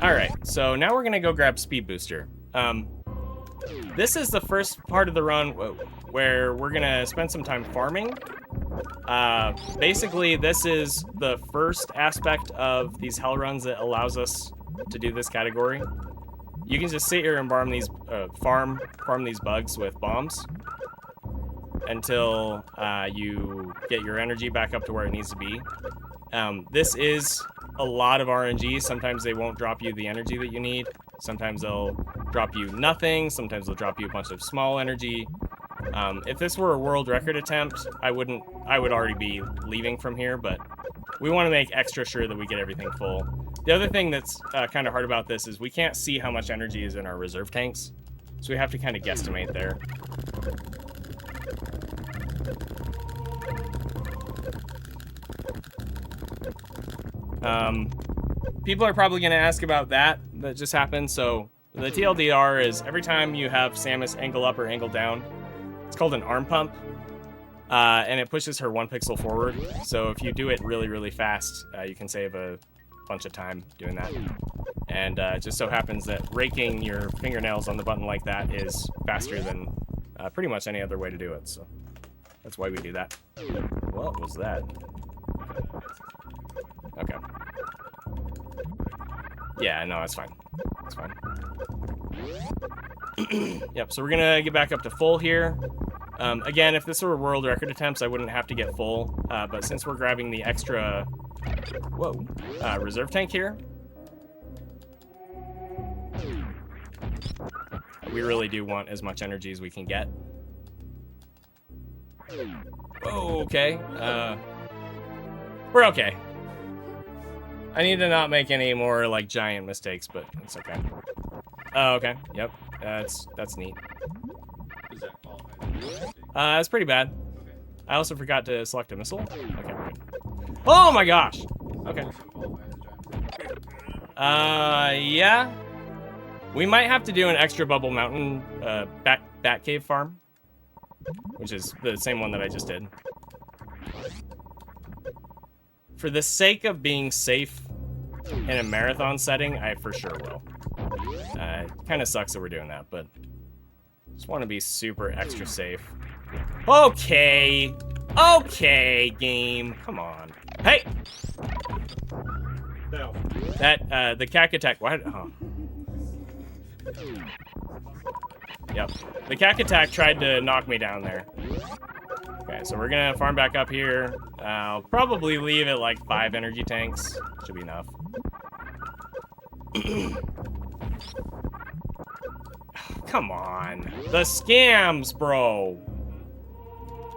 Alright, so now we're gonna go grab Speed Booster. this is the first part of the run where we're gonna spend some time farming. Basically, this is the first aspect of these hell runs that allows us to do this category. You can just sit here and farm these bugs with bombs until you get your energy back up to where it needs to be. This is a lot of RNG. Sometimes they won't drop you the energy that you need. Sometimes they'll drop you nothing. Sometimes they'll drop you a bunch of small energy. If this were a world record attempt, I would already be leaving from here, but we want to make extra sure that we get everything full. The other thing that's kind of hard about this is we can't see how much energy is in our reserve tanks, so we have to kind of guesstimate there. People are probably going to ask about that just happened. So the TLDR is every time you have Samus angle up or angle down, it's called an arm pump, and it pushes her 1 pixel forward. So if you do it really, really fast, you can save a bunch of time doing that. And it just so happens that raking your fingernails on the button like that is faster than pretty much any other way to do it. So that's why we do that. What was that? Okay. Yeah, no, it's fine. It's fine. Yep, so we're gonna get back up to full here. Again, if this were world record attempts, I wouldn't have to get full. But since we're grabbing the extra, reserve tank here, we really do want as much energy as we can get. Oh, okay. We're okay. I need to not make any more, like, giant mistakes, but it's okay. Oh, okay. Yep. That's neat. Does that qualify? It's pretty bad. I also forgot to select a missile. Okay, we're good. Oh my gosh! Okay. Yeah. We might have to do an extra Bubble Mountain, bat cave farm. Which is the same one that I just did. For the sake of being safe in a marathon setting, I for sure will. It kind of sucks that we're doing that, but just want to be super extra safe. Okay. Okay, game. Come on. Hey! No. That, the cack attack. What? Oh. Yep. The cack attack tried to knock me down there. Okay, so we're gonna farm back up here. I'll probably leave it like 5 energy tanks. Should be enough. Come on. The scams, bro.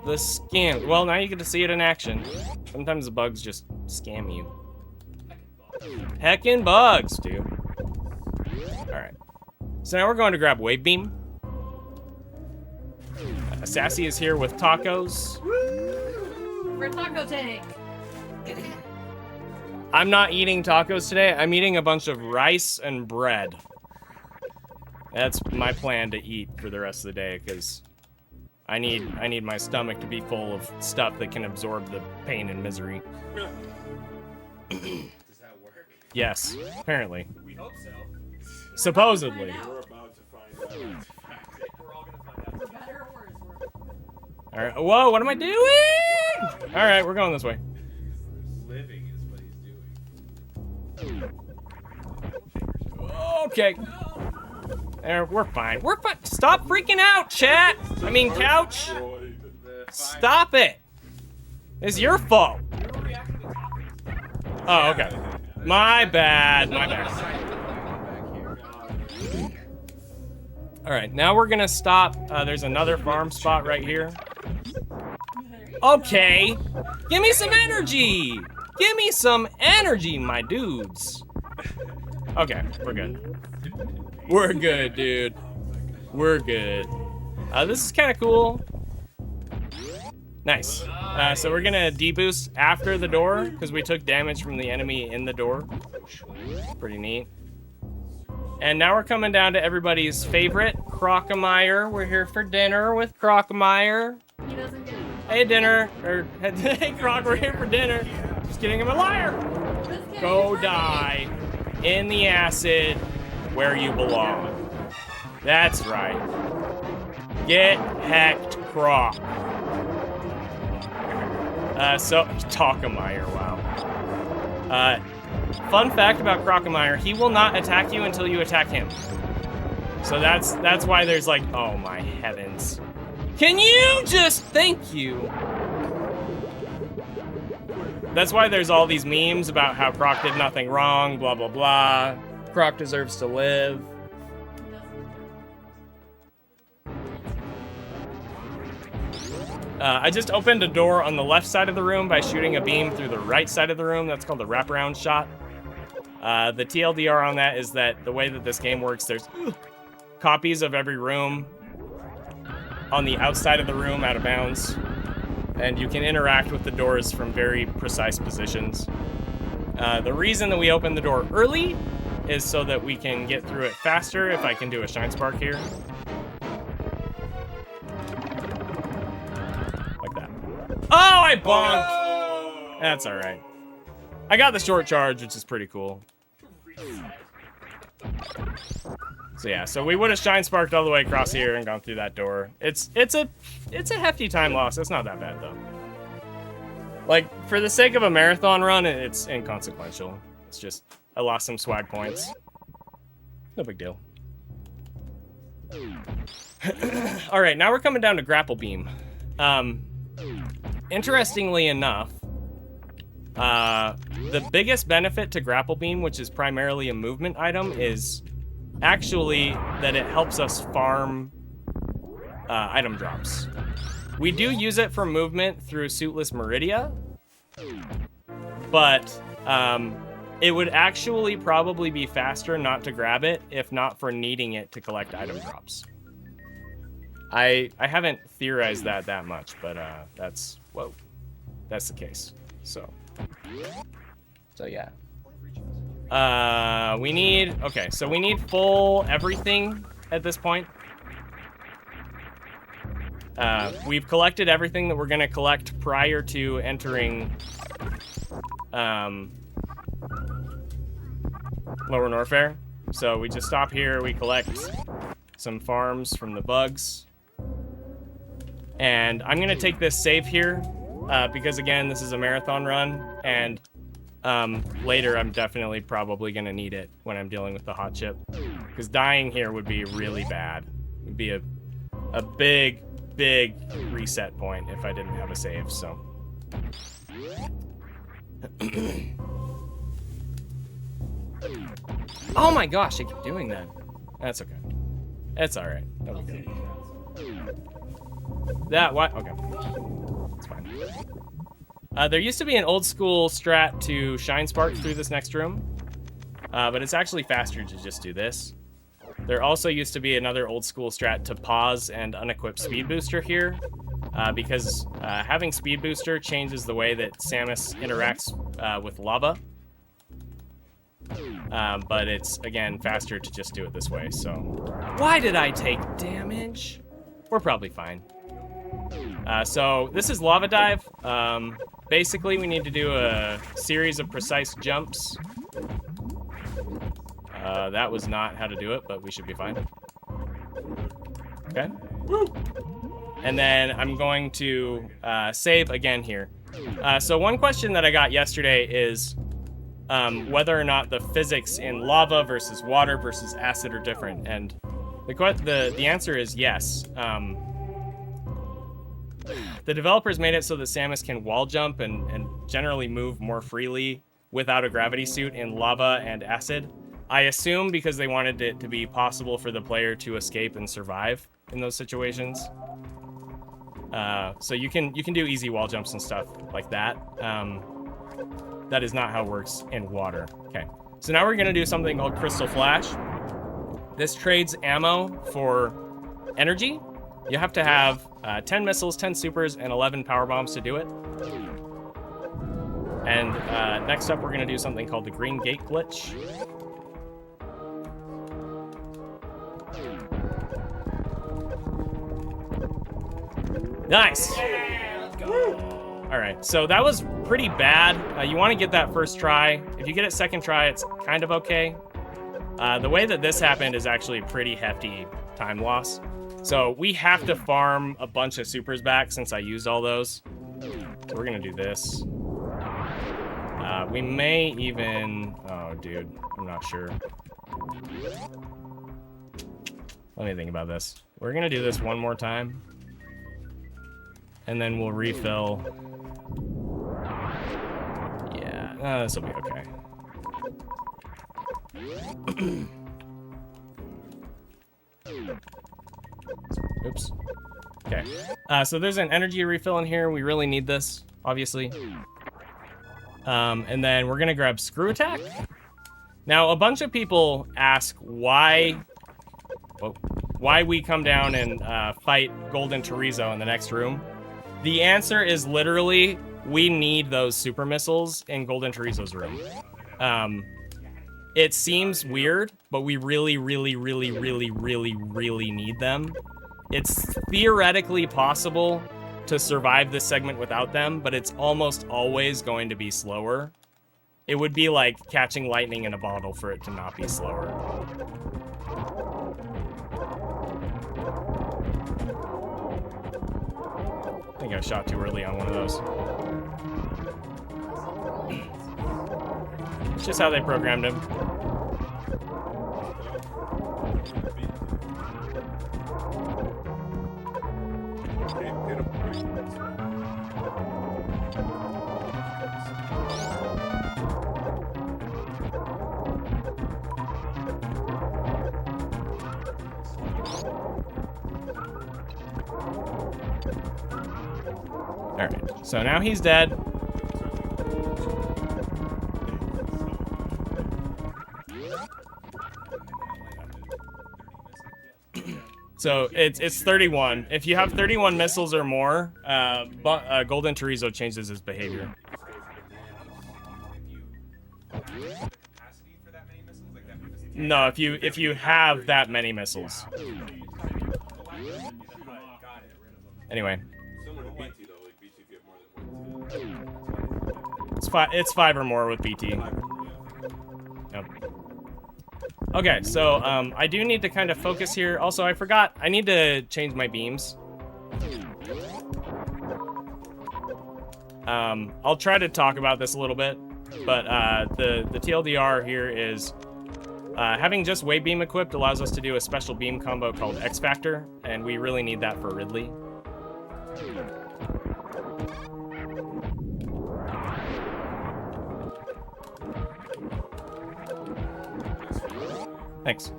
The scam. Well, now you get to see it in action. Sometimes the bugs just scam you. Heckin' bugs, dude. Alright. So now we're going to grab Wave Beam. Sassy is here with tacos. For taco tank. I'm not eating tacos today. I'm eating a bunch of rice and bread. That's my plan to eat for the rest of the day, because I need my stomach to be full of stuff that can absorb the pain and misery. Does that work? Yes, apparently. We hope so. Supposedly. We're about to find out. We're all gonna find out. For better or worse. All right. Whoa, what am I doing? All right, we're going this way. Living is what he's doing. Okay. There, we're fine. We're fine. Stop freaking out, chat. I mean, couch. Stop it. It's your fault. Oh, okay. My bad. My bad. All right, now we're gonna stop. There's another farm spot right here. Okay. Give me some energy. Give me some energy, my dudes. Okay, we're good. We're good, dude. We're good. This is kind of cool. Nice. So we're gonna deboost after the door because we took damage from the enemy in the door. Pretty neat. And now we're coming down to everybody's favorite, Crocomire. We're here for dinner with Crocomire. He doesn't get it. Hey, dinner. Or, hey, Croc, we're here for dinner. Just kidding, I'm a liar. Just kidding, Go it's die in the acid where you belong. That's right. Get hacked, Croc. So, Talkemeyer, wow. Fun fact about Crocomeyer, he will not attack you until you attack him. So that's why there's like, oh my heavens. Can you just, thank you. That's why there's all these memes about how Croc did nothing wrong, blah, blah, blah. Croc deserves to live. I just opened a door on the left side of the room by shooting a beam through the right side of the room. That's called the wraparound shot. The TLDR on that is that the way that this game works, there's copies of every room on the outside of the room out of bounds. And you can interact with the doors from very precise positions. The reason that we open the door early is so that we can get through it faster if I can do a Shine Spark here. Oh, I bonked! Oh! That's alright. I got the short charge, which is pretty cool. So yeah, so we would have Shine Sparked all the way across here and gone through that door. It's a hefty time loss. It's not that bad though. Like, for the sake of a marathon run, it's inconsequential. It's just, I lost some swag points. No big deal. Alright, now we're coming down to Grapple Beam. Interestingly enough, the biggest benefit to Grapple Beam, which is primarily a movement item, is actually that it helps us farm item drops. We do use it for movement through Suitless Meridia, but it would actually probably be faster not to grab it if not for needing it to collect item drops. I haven't theorized that much, but that's the case. So yeah. We need full everything at this point. We've collected everything that we're gonna collect prior to entering Lower Norfair. So we just stop here, we collect some farms from the bugs. And I'm gonna take this save here, because again, this is a marathon run, and later I'm definitely probably gonna need it when I'm dealing with the hot chip. Because dying here would be really bad. It would be a big reset point if I didn't have a save, so. Oh my gosh, I keep doing that. That's okay. It's alright. Okay. That, what? Okay. It's fine. There used to be an old school strat to Shine Spark through this next room, but it's actually faster to just do this. There also used to be another old school strat to pause and unequip Speed Booster here, because having Speed Booster changes the way that Samus interacts with lava. But it's, again, faster to just do it this way, so. Why did I take damage? We're probably fine. So this is Lava Dive. Basically, we need to do a series of precise jumps. That was not how to do it, but we should be fine. Okay. Woo! And then I'm going to save again here. So one question that I got yesterday is whether or not the physics in lava versus water versus acid are different, and the answer is yes. The developers made it so that Samus can wall jump and generally move more freely without a gravity suit in lava and acid. I assume because they wanted it to be possible for the player to escape and survive in those situations. So you can do easy wall jumps and stuff like that. That is not how it works in water. Okay, so now we're gonna do something called Crystal Flash. This trades ammo for energy. You have to have 10 missiles, 10 supers, and 11 power bombs to do it. And next up, we're gonna do something called the Green Gate Glitch. Nice! All right, so that was pretty bad. You want to get that first try. If you get it second try, it's kind of okay. The way that this happened is actually pretty hefty time loss. So we have to farm a bunch of supers back since I used all those. So we're gonna do this. We may even... Oh, dude, I'm not sure. Let me think about this. We're gonna do this one more time. And then we'll refill. Yeah, this will be okay. Oops. Okay. So there's an energy refill in here. We really need this, obviously. And then we're gonna grab Screw Attack. Now, a bunch of people ask why we come down and fight Golden Chorizo in the next room. The answer is literally, we need those super missiles in Golden Chorizo's room. It seems weird, but we really, really, really, really, really, really need them. It's theoretically possible to survive this segment without them, but it's almost always going to be slower. It would be like catching lightning in a bottle for it to not be slower. I think I shot too early on one of those. It's just how they programmed him. Alright, so now he's dead. So it's 31. If you have 31 missiles or more, Golden Chorizo changes his behavior. No, if you have that many missiles. Anyway. It's 5 or more with BT. Yep. Okay, so I do need to kind of focus here. Also, I forgot, I need to change my beams. I'll try to talk about this a little bit, but the TLDR here is having just Wave Beam equipped allows us to do a special beam combo called X Factor, and we really need that for Ridley. Thanks.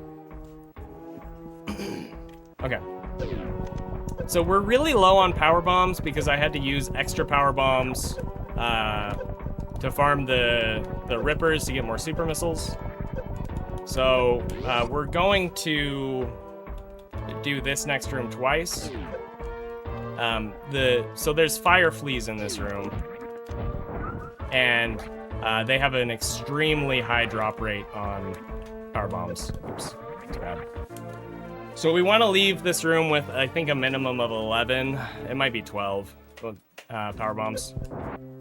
Okay. So we're really low on power bombs because I had to use extra power bombs to farm the Rippers to get more super missiles. So we're going to do this next room twice. So there's fire fleas in this room, and they have an extremely high drop rate on power bombs. Oops, too bad. So we want to leave this room with, I think, a minimum of 11. It might be 12 power bombs.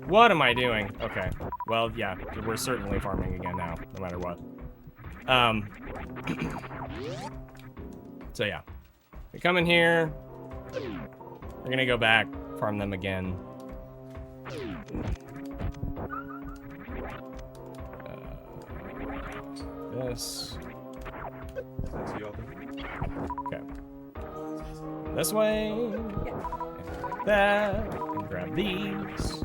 What am I doing? Okay. Well, yeah, we're certainly farming again now, no matter what. So yeah, we come in here. We're gonna go back, farm them again. This. Okay. This way. And that. And grab these.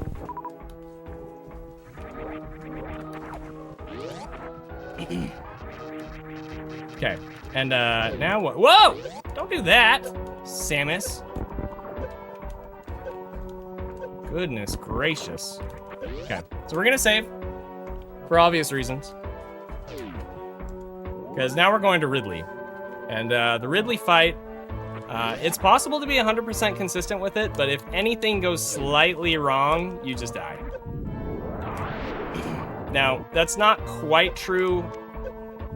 Okay. And now what? Whoa! Don't do that, Samus. Goodness gracious. Okay. So we're gonna save for obvious reasons. Because now we're going to Ridley. And the Ridley fight, it's possible to be 100% consistent with it, but if anything goes slightly wrong, you just die. Now, that's not quite true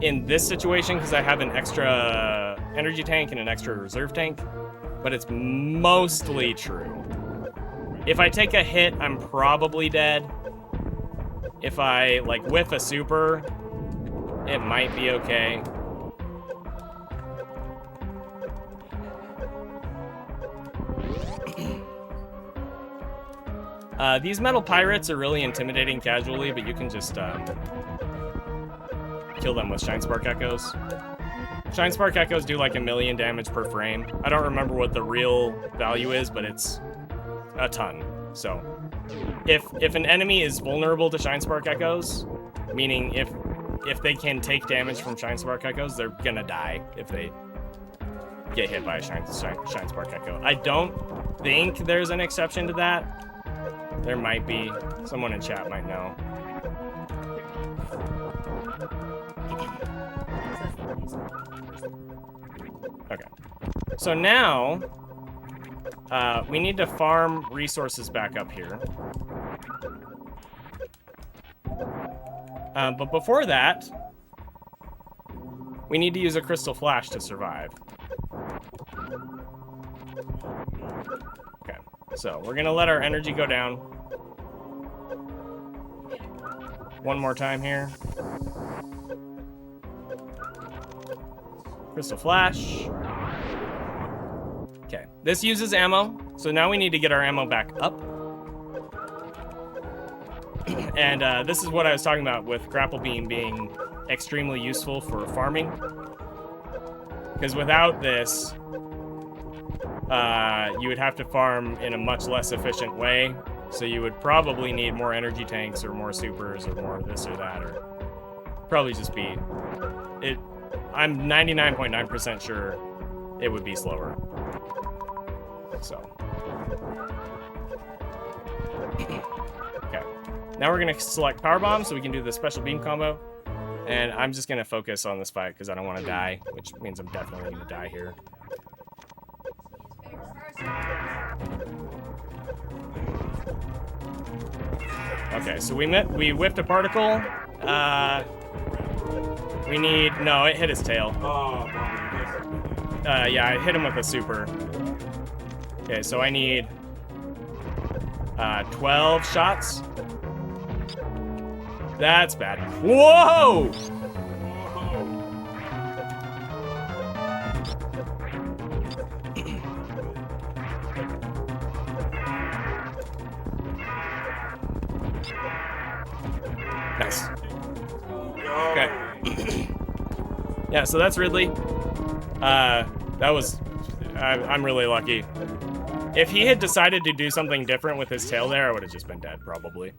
in this situation because I have an extra energy tank and an extra reserve tank, but it's mostly true. If I take a hit, I'm probably dead. If I, like, whiff a super, it might be okay. These metal pirates are really intimidating casually, but you can just kill them with Shine Spark Echoes. Shine Spark Echoes do like 1,000,000 damage per frame. I don't remember what the real value is, but it's a ton. So, if an enemy is vulnerable to Shine Spark Echoes, meaning if they can take damage from Shine Spark Echoes, they're gonna die if they get hit by a Shine Spark Echo. I don't think there's an exception to that. There might be. Someone in chat might know. Okay. So now, we need to farm resources back up here. But before that, we need to use a crystal flash to survive. Okay, so we're gonna let our energy go down. One more time here. Crystal flash. Okay, this uses ammo, so now we need to get our ammo back up. And this is what I was talking about with grapple beam being extremely useful for farming. Because without this, you would have to farm in a much less efficient way. So you would probably need more energy tanks or more supers or more this or that, or probably just be it. I'm 99.9% sure it would be slower. So. Okay. Now we're gonna select power bomb so we can do the special beam combo. And I'm just gonna focus on this fight because I don't want to die, which means I'm definitely gonna die here. Okay, so we whiffed a particle. We need no, it hit his tail. Yeah, I hit him with a super. Okay, so I need 12 shots. That's bad. Whoa! Nice. Okay. Yeah, so that's Ridley. That was... I'm really lucky. If he had decided to do something different with his tail there, I would have just been dead, probably.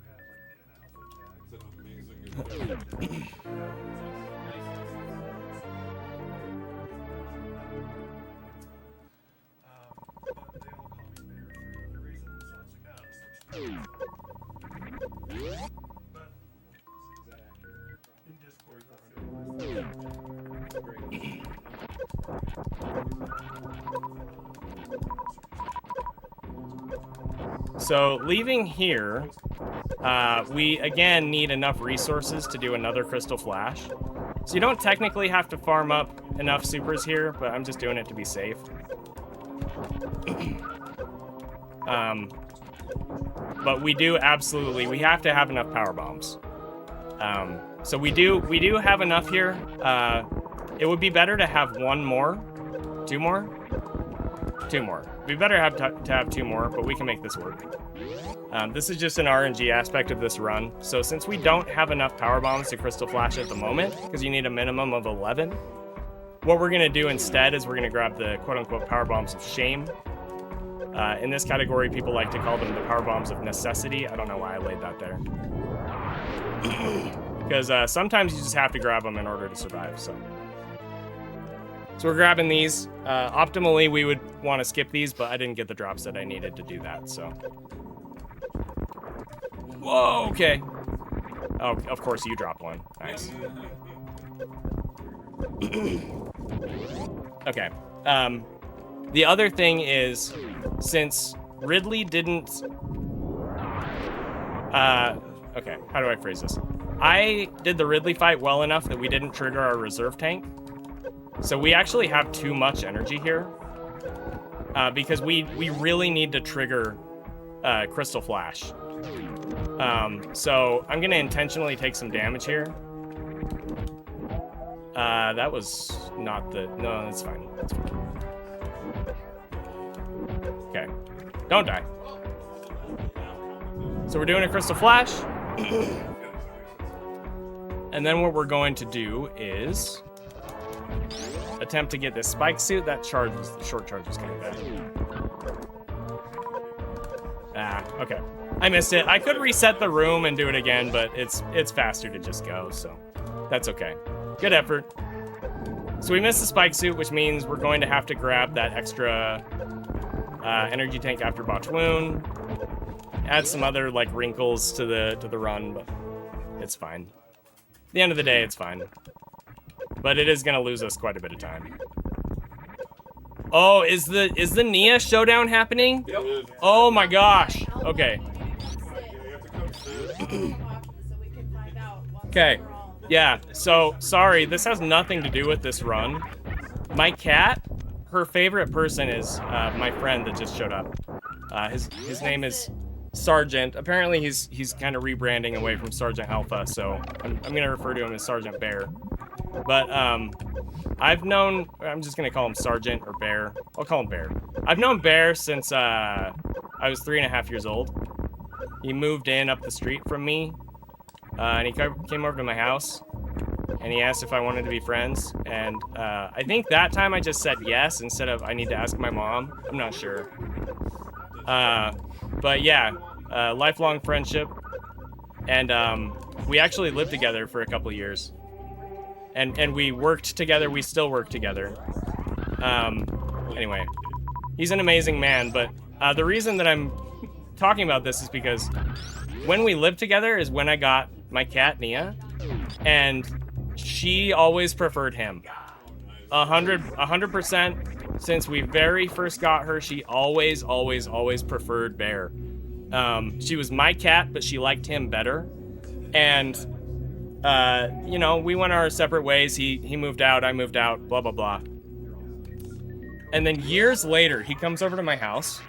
So leaving here, we again need enough resources to do another crystal flash. So you don't technically have to farm up enough supers here, but I'm just doing it to be safe. But we do absolutely, we have to have enough power bombs. So we do have enough here. It would be better to have one more, two more. We better have to have two more, but we can make this work. This is just an RNG aspect of this run. So since we don't have enough power bombs to crystal flash at the moment, because you need a minimum of 11, what we're gonna do instead is we're gonna grab the quote-unquote power bombs of shame. In this category, people like to call them the power bombs of necessity. I don't know why I laid that there. Because sometimes you just have to grab them in order to survive, so we're grabbing these. Optimally, we would want to skip these, but I didn't get the drops that I needed to do that, so. Whoa, okay. Oh, of course you dropped one. Nice. Okay. The other thing is, since Ridley didn't... okay, how do I phrase this? I did the Ridley fight well enough that we didn't trigger our reserve tank. So we actually have too much energy here. Because we really need to trigger Crystal Flash. So I'm going to intentionally take some damage here. That was not the... No, that's fine. That's fine. Okay. Don't die. So we're doing a Crystal Flash. And then what we're going to do is attempt to get this spike suit. That charges, the short charge is kind of bad. Ah, okay. I missed it. I could reset the room and do it again, but it's faster to just go, so that's okay. Good effort. So we missed the spike suit, which means we're going to have to grab that extra energy tank after botch wound. Add some other like wrinkles to the run, but it's fine. At the end of the day, it's fine. But it is gonna lose us quite a bit of time. Oh, is the Nia showdown happening? Yep. Oh my gosh. Okay. Okay. Yeah, so sorry, this has nothing to do with this run. My cat, her favorite person is my friend that just showed up. His name is Sergeant. Apparently he's kind of rebranding away from Sergeant Alpha, so I'm gonna refer to him as Sergeant Bear. But I'm just gonna call him Sergeant or Bear. I'll call him Bear. I've known Bear since I was 3.5 years old. He moved in up the street from me, and he came over to my house, and he asked if I wanted to be friends. And I think that time I just said yes instead of I need to ask my mom. I'm not sure. But yeah, lifelong friendship, and we actually lived together for a couple years. And we worked together. We still work together. Anyway, he's an amazing man. But the reason that I'm talking about this is because when we lived together is when I got my cat Nia, and she always preferred him. 100%. Since we very first got her, she always preferred Bear. She was my cat, but she liked him better. And you know, we went our separate ways. He moved out, I moved out, blah, blah, blah. And then years later, he comes over to my house.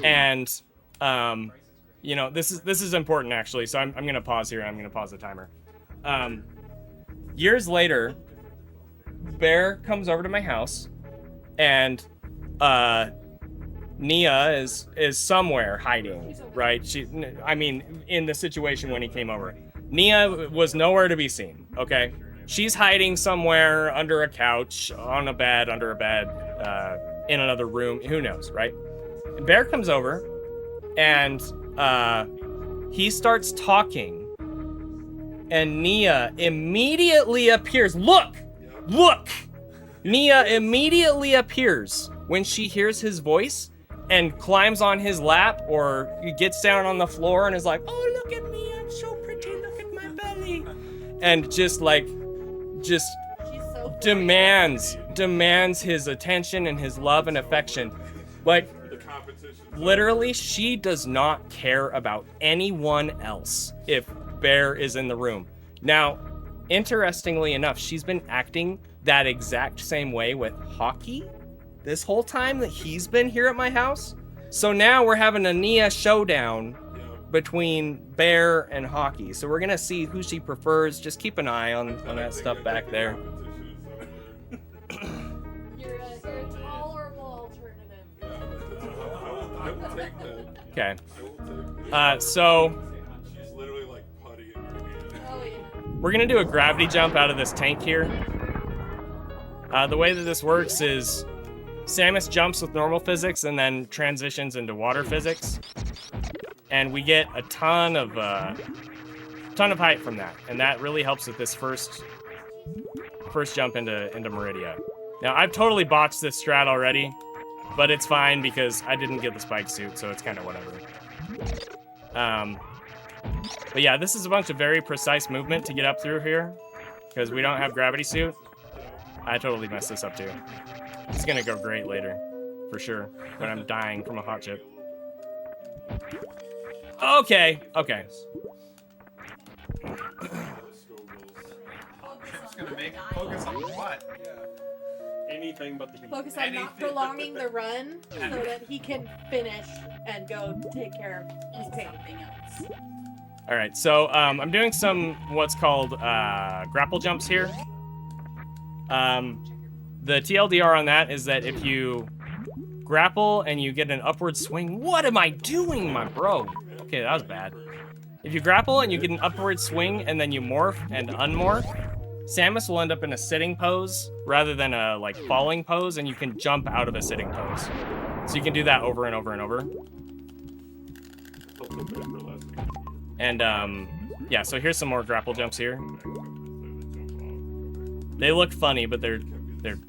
And, you know, this is important, actually. So I'm going to pause here. I'm going to pause the timer. Years later, Bear comes over to my house. And Nia is somewhere hiding, right? I mean, in the situation when he came over. Nia was nowhere to be seen, okay? She's hiding somewhere under a couch, on a bed, under a bed, in another room, who knows, right? And Bear comes over, and he starts talking, and Nia immediately appears. Look! Nia immediately appears when she hears his voice and climbs on his lap or gets down on the floor and is like, oh, look at me, I'm so pretty, look at my belly. And just so demands his attention and his love and affection. Like, literally, she does not care about anyone else if Bear is in the room. Now, interestingly enough, she's been acting that exact same way with Hockey this whole time that he's been here at my house. So now we're having a Nia showdown between Bear and Hockey. So we're gonna see who she prefers. Just keep an eye on that stuff back there. You're a tolerable alternative. I will take that. Okay. I will take So She's literally like putty in her hand. Oh yeah. we're gonna do a gravity jump out of this tank here. The way that this works is Samus jumps with normal physics and then transitions into water physics, and we get a ton of height from that, and that really helps with this first jump into Meridia. Now I've totally botched this strat already, but it's fine because I didn't get the spike suit, so it's kind of whatever. But yeah, this is a bunch of very precise movement to get up through here because we don't have gravity suit. I totally messed this up too. It's gonna go great later, for sure, when I'm dying from a hot chip. Okay. Chip's gonna make it focus on what? Anything but the heat. Focus on not prolonging the run so that he can finish and go take care of his something else. All right, so I'm doing some what's called grapple jumps here. The TLDR on that is that if you grapple and you get an upward swing, what am I doing, my bro? Okay, that was bad. If you grapple and you get an upward swing and then you morph and unmorph, Samus will end up in a sitting pose rather than a like falling pose, and you can jump out of a sitting pose. So you can do that over and over and over. And yeah, so here's some more grapple jumps here. They look funny, but they're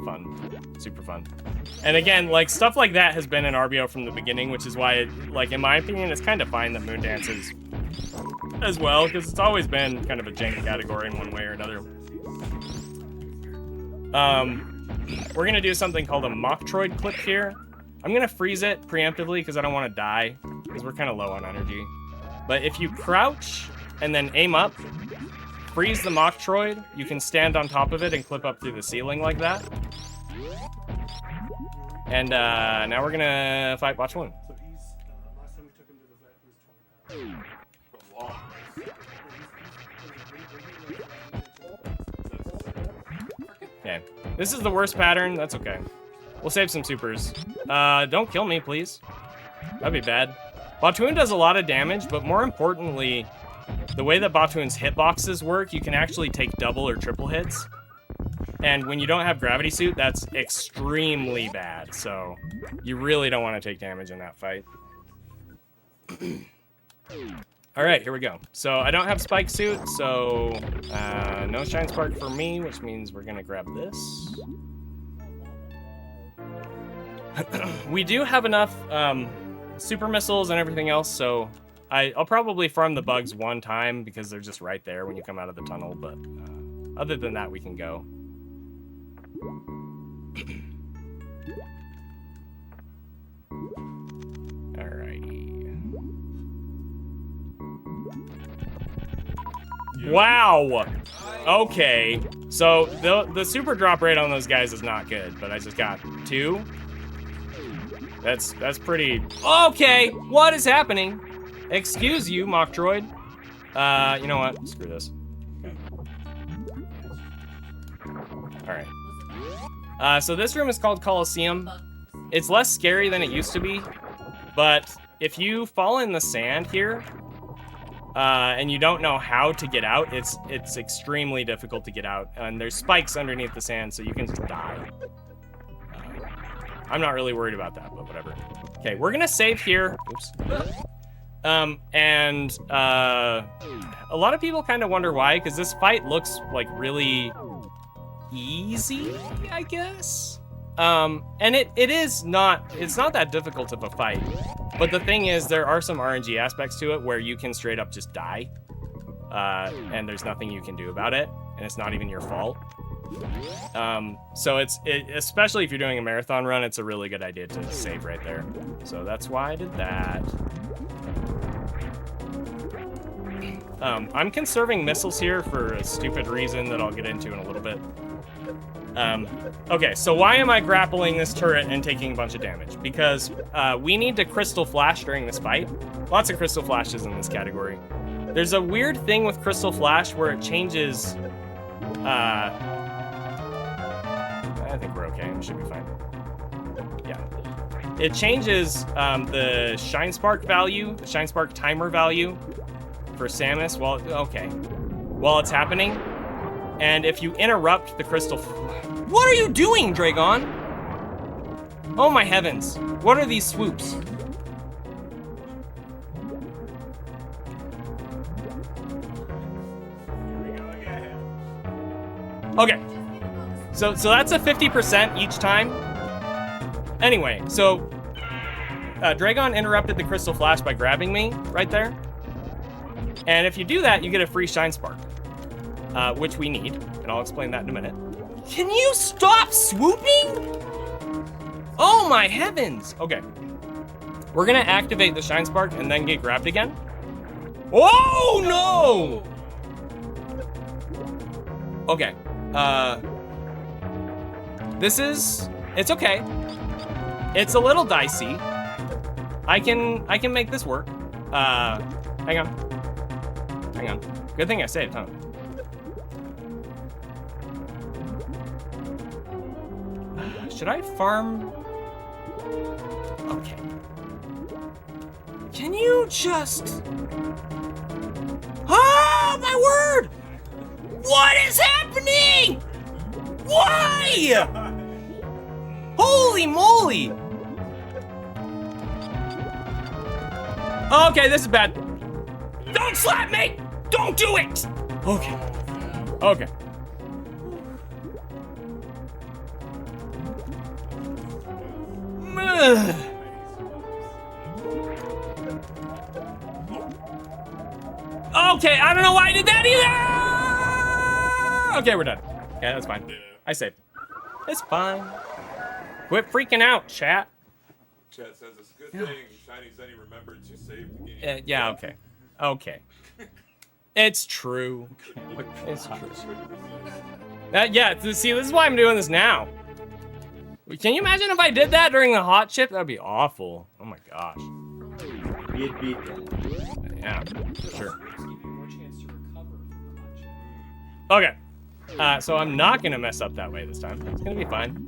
fun, super fun. And again, like stuff like that has been in RBO from the beginning, which is why, like in my opinion, it's kind of fine that Moondance is as well, because it's always been kind of a jank category in one way or another. We're gonna do something called a Metroid clip here. I'm gonna freeze it preemptively because I don't want to die, because we're kind of low on energy. But if you crouch and then aim up, freeze the Metroid, you can stand on top of it and clip up through the ceiling like that. And now we're gonna fight Botch-1. So he's, last time we took him to the vet, he was 20 pounds. Okay, this is the worst pattern. That's okay. We'll save some supers. Don't kill me, please. That'd be bad. Botch-1 does a lot of damage, but more importantly, the way that Botch-1's hitboxes work, you can actually take double or triple hits. And when you don't have Gravity Suit, that's extremely bad. So you really don't want to take damage in that fight. All right, here we go. So I don't have Spike Suit, so no Shine Spark for me, which means we're gonna grab this. We do have enough super missiles and everything else, so I'll probably farm the bugs one time because they're just right there when you come out of the tunnel, but other than that, we can go. Alrighty. Wow! Okay, so the super drop rate on those guys is not good, but I just got 2. That's pretty... Okay, what is happening? Excuse you, Metroid. You know what? Screw this. Okay. Alright. So this room is called Coliseum. It's less scary than it used to be, but if you fall in the sand here, and you don't know how to get out, it's extremely difficult to get out. And there's spikes underneath the sand, so you can just die. I'm not really worried about that, but whatever. Okay, we're gonna save here. Oops. And a lot of people kind of wonder why, because this fight looks like really easy, I guess. And it is not, it's not that difficult of a fight. But the thing is, there are some RNG aspects to it where you can straight up just die. And there's nothing you can do about it, and it's not even your fault. So especially if you're doing a marathon run, it's a really good idea to save right there. So that's why I did that. I'm conserving missiles here for a stupid reason that I'll get into in a little bit. Okay, so why am I grappling this turret and taking a bunch of damage? Because we need to Crystal Flash during this fight. Lots of Crystal Flashes in this category. There's a weird thing with Crystal Flash where it changes... I think we're okay. We should be fine. Yeah. It changes the Shine Spark value, the Shine Spark timer value for Samus while it's happening. And if you interrupt the crystal... What are you doing, Dragon? Oh my heavens. What are these swoops? Okay. So that's a 50% each time. Anyway, so Dragon interrupted the Crystal Flash by grabbing me right there. And if you do that, you get a free Shine Spark, which we need, and I'll explain that in a minute. Can you stop swooping? Oh my heavens! Okay. We're gonna activate the Shine Spark and then get grabbed again. Oh no! Okay. It's okay. It's a little dicey. I can make this work. Hang on. Good thing I saved, huh? Should I farm? Okay. Can you just... Oh, my word! What is happening? Why? Holy moly! Okay, this is bad. Don't slap me! Don't do it! Okay. Okay. Okay, I don't know why I did that either! Okay, we're done. Yeah, that's fine. I saved. It's fine. Quit freaking out, chat. Chat says it's a good thing ShinyZeni remembered to save the game. Yeah, okay. Okay. It's true. It's true. Yeah, see, this is why I'm doing this now. Can you imagine if I did that during the hot chip? That'd be awful. Oh my gosh. You'd beat that. Yeah, sure. Okay. So I'm not gonna mess up that way this time. It's gonna be fine.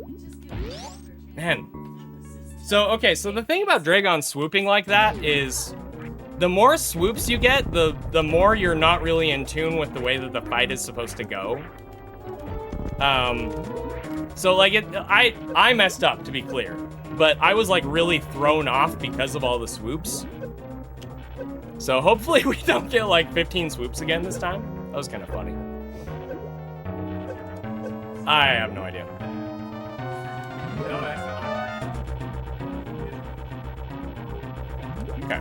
Man. So, okay, so the thing about Dragon swooping like that is the more swoops you get, the more you're not really in tune with the way that the fight is supposed to go. So like I messed up, to be clear, but I was like really thrown off because of all the swoops. So hopefully we don't get like 15 swoops again this time. That was kind of funny. I have no idea. Okay.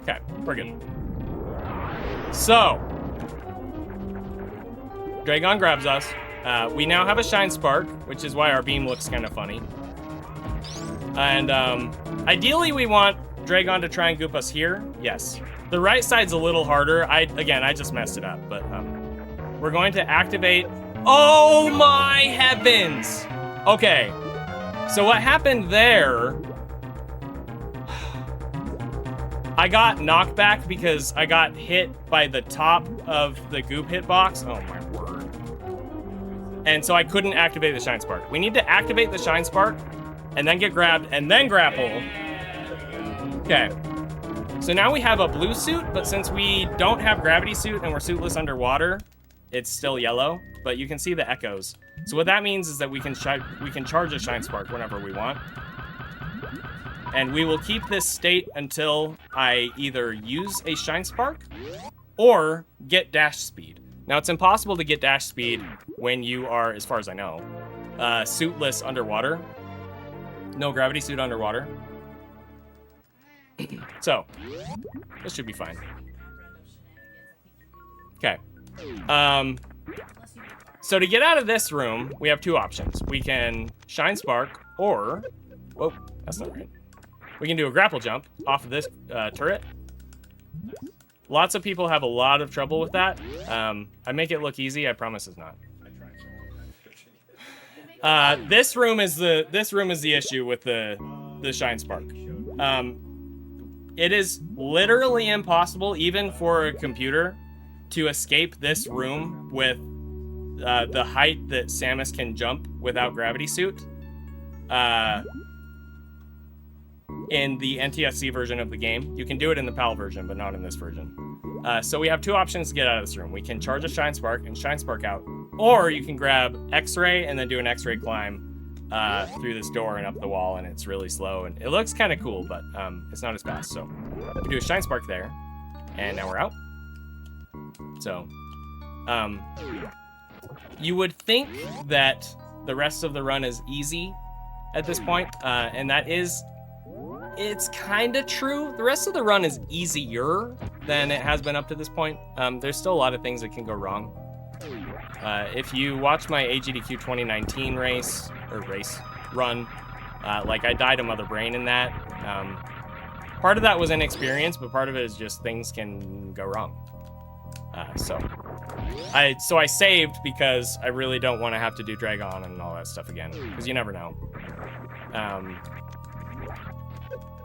Okay, we're good. So, Dragon grabs us. We now have a Shine Spark, which is why our beam looks kind of funny. And ideally we want Dragon to try and goop us here. Yes. The right side's a little harder. Again, I just messed it up, but we're going to activate. Oh my heavens! Okay. So what happened there, I got knockback because I got hit by the top of the goop hitbox. Oh my word. And so I couldn't activate the Shine Spark. We need to activate the Shine Spark and then get grabbed and then grapple. Okay. So now we have a blue suit, but since we don't have gravity suit and we're suitless underwater, it's still yellow, but you can see the echoes. So what that means is that we can charge a Shine Spark whenever we want. And we will keep this state until I either use a Shine Spark or get dash speed. Now it's impossible to get dash speed when you are, as far as I know, suitless underwater. No gravity suit underwater. So, this should be fine. Okay. So to get out of this room, we have two options. We can Shine Spark, or... Whoa, that's not right. We can do a grapple jump off of this turret. Lots of people have a lot of trouble with that. I make it look easy, I promise it's not. This room is the issue with the Shine Spark. It is literally impossible, even for a computer, to escape this room with the height that Samus can jump without gravity suit. In the NTSC version of the game. You can do it in the PAL version, but not in this version. So we have two options to get out of this room. We can charge a Shine Spark and Shine Spark out, or you can grab X-Ray and then do an X-Ray climb through this door and up the wall, and it's really slow, and it looks kind of cool, but it's not as fast. So we do a Shine Spark there, and now we're out. So, you would think that the rest of the run is easy at this point, and that is, it's kind of true. The rest of the run is easier than it has been up to this point. There's still a lot of things that can go wrong. If you watch my AGDQ 2019 run, like I died a mother brain in that. Part of that was inexperience, but part of it is just things can go wrong. So I saved because I really don't want to have to do Dragon and all that stuff again, because you never know.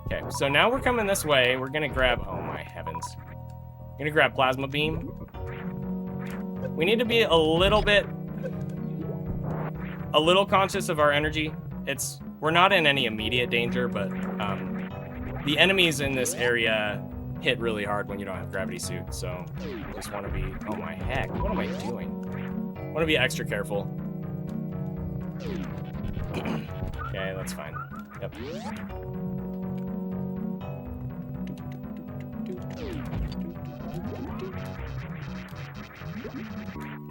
Okay, so now we're coming this way. We're gonna grab, oh my heavens. We're gonna grab Plasma Beam. We need to be a little conscious of our energy. It's we're not in any immediate danger, but the enemies in this area hit really hard when you don't have gravity suit, so just want to be... Oh my heck, what am I doing? Want to be extra careful. Okay, that's fine. Yep.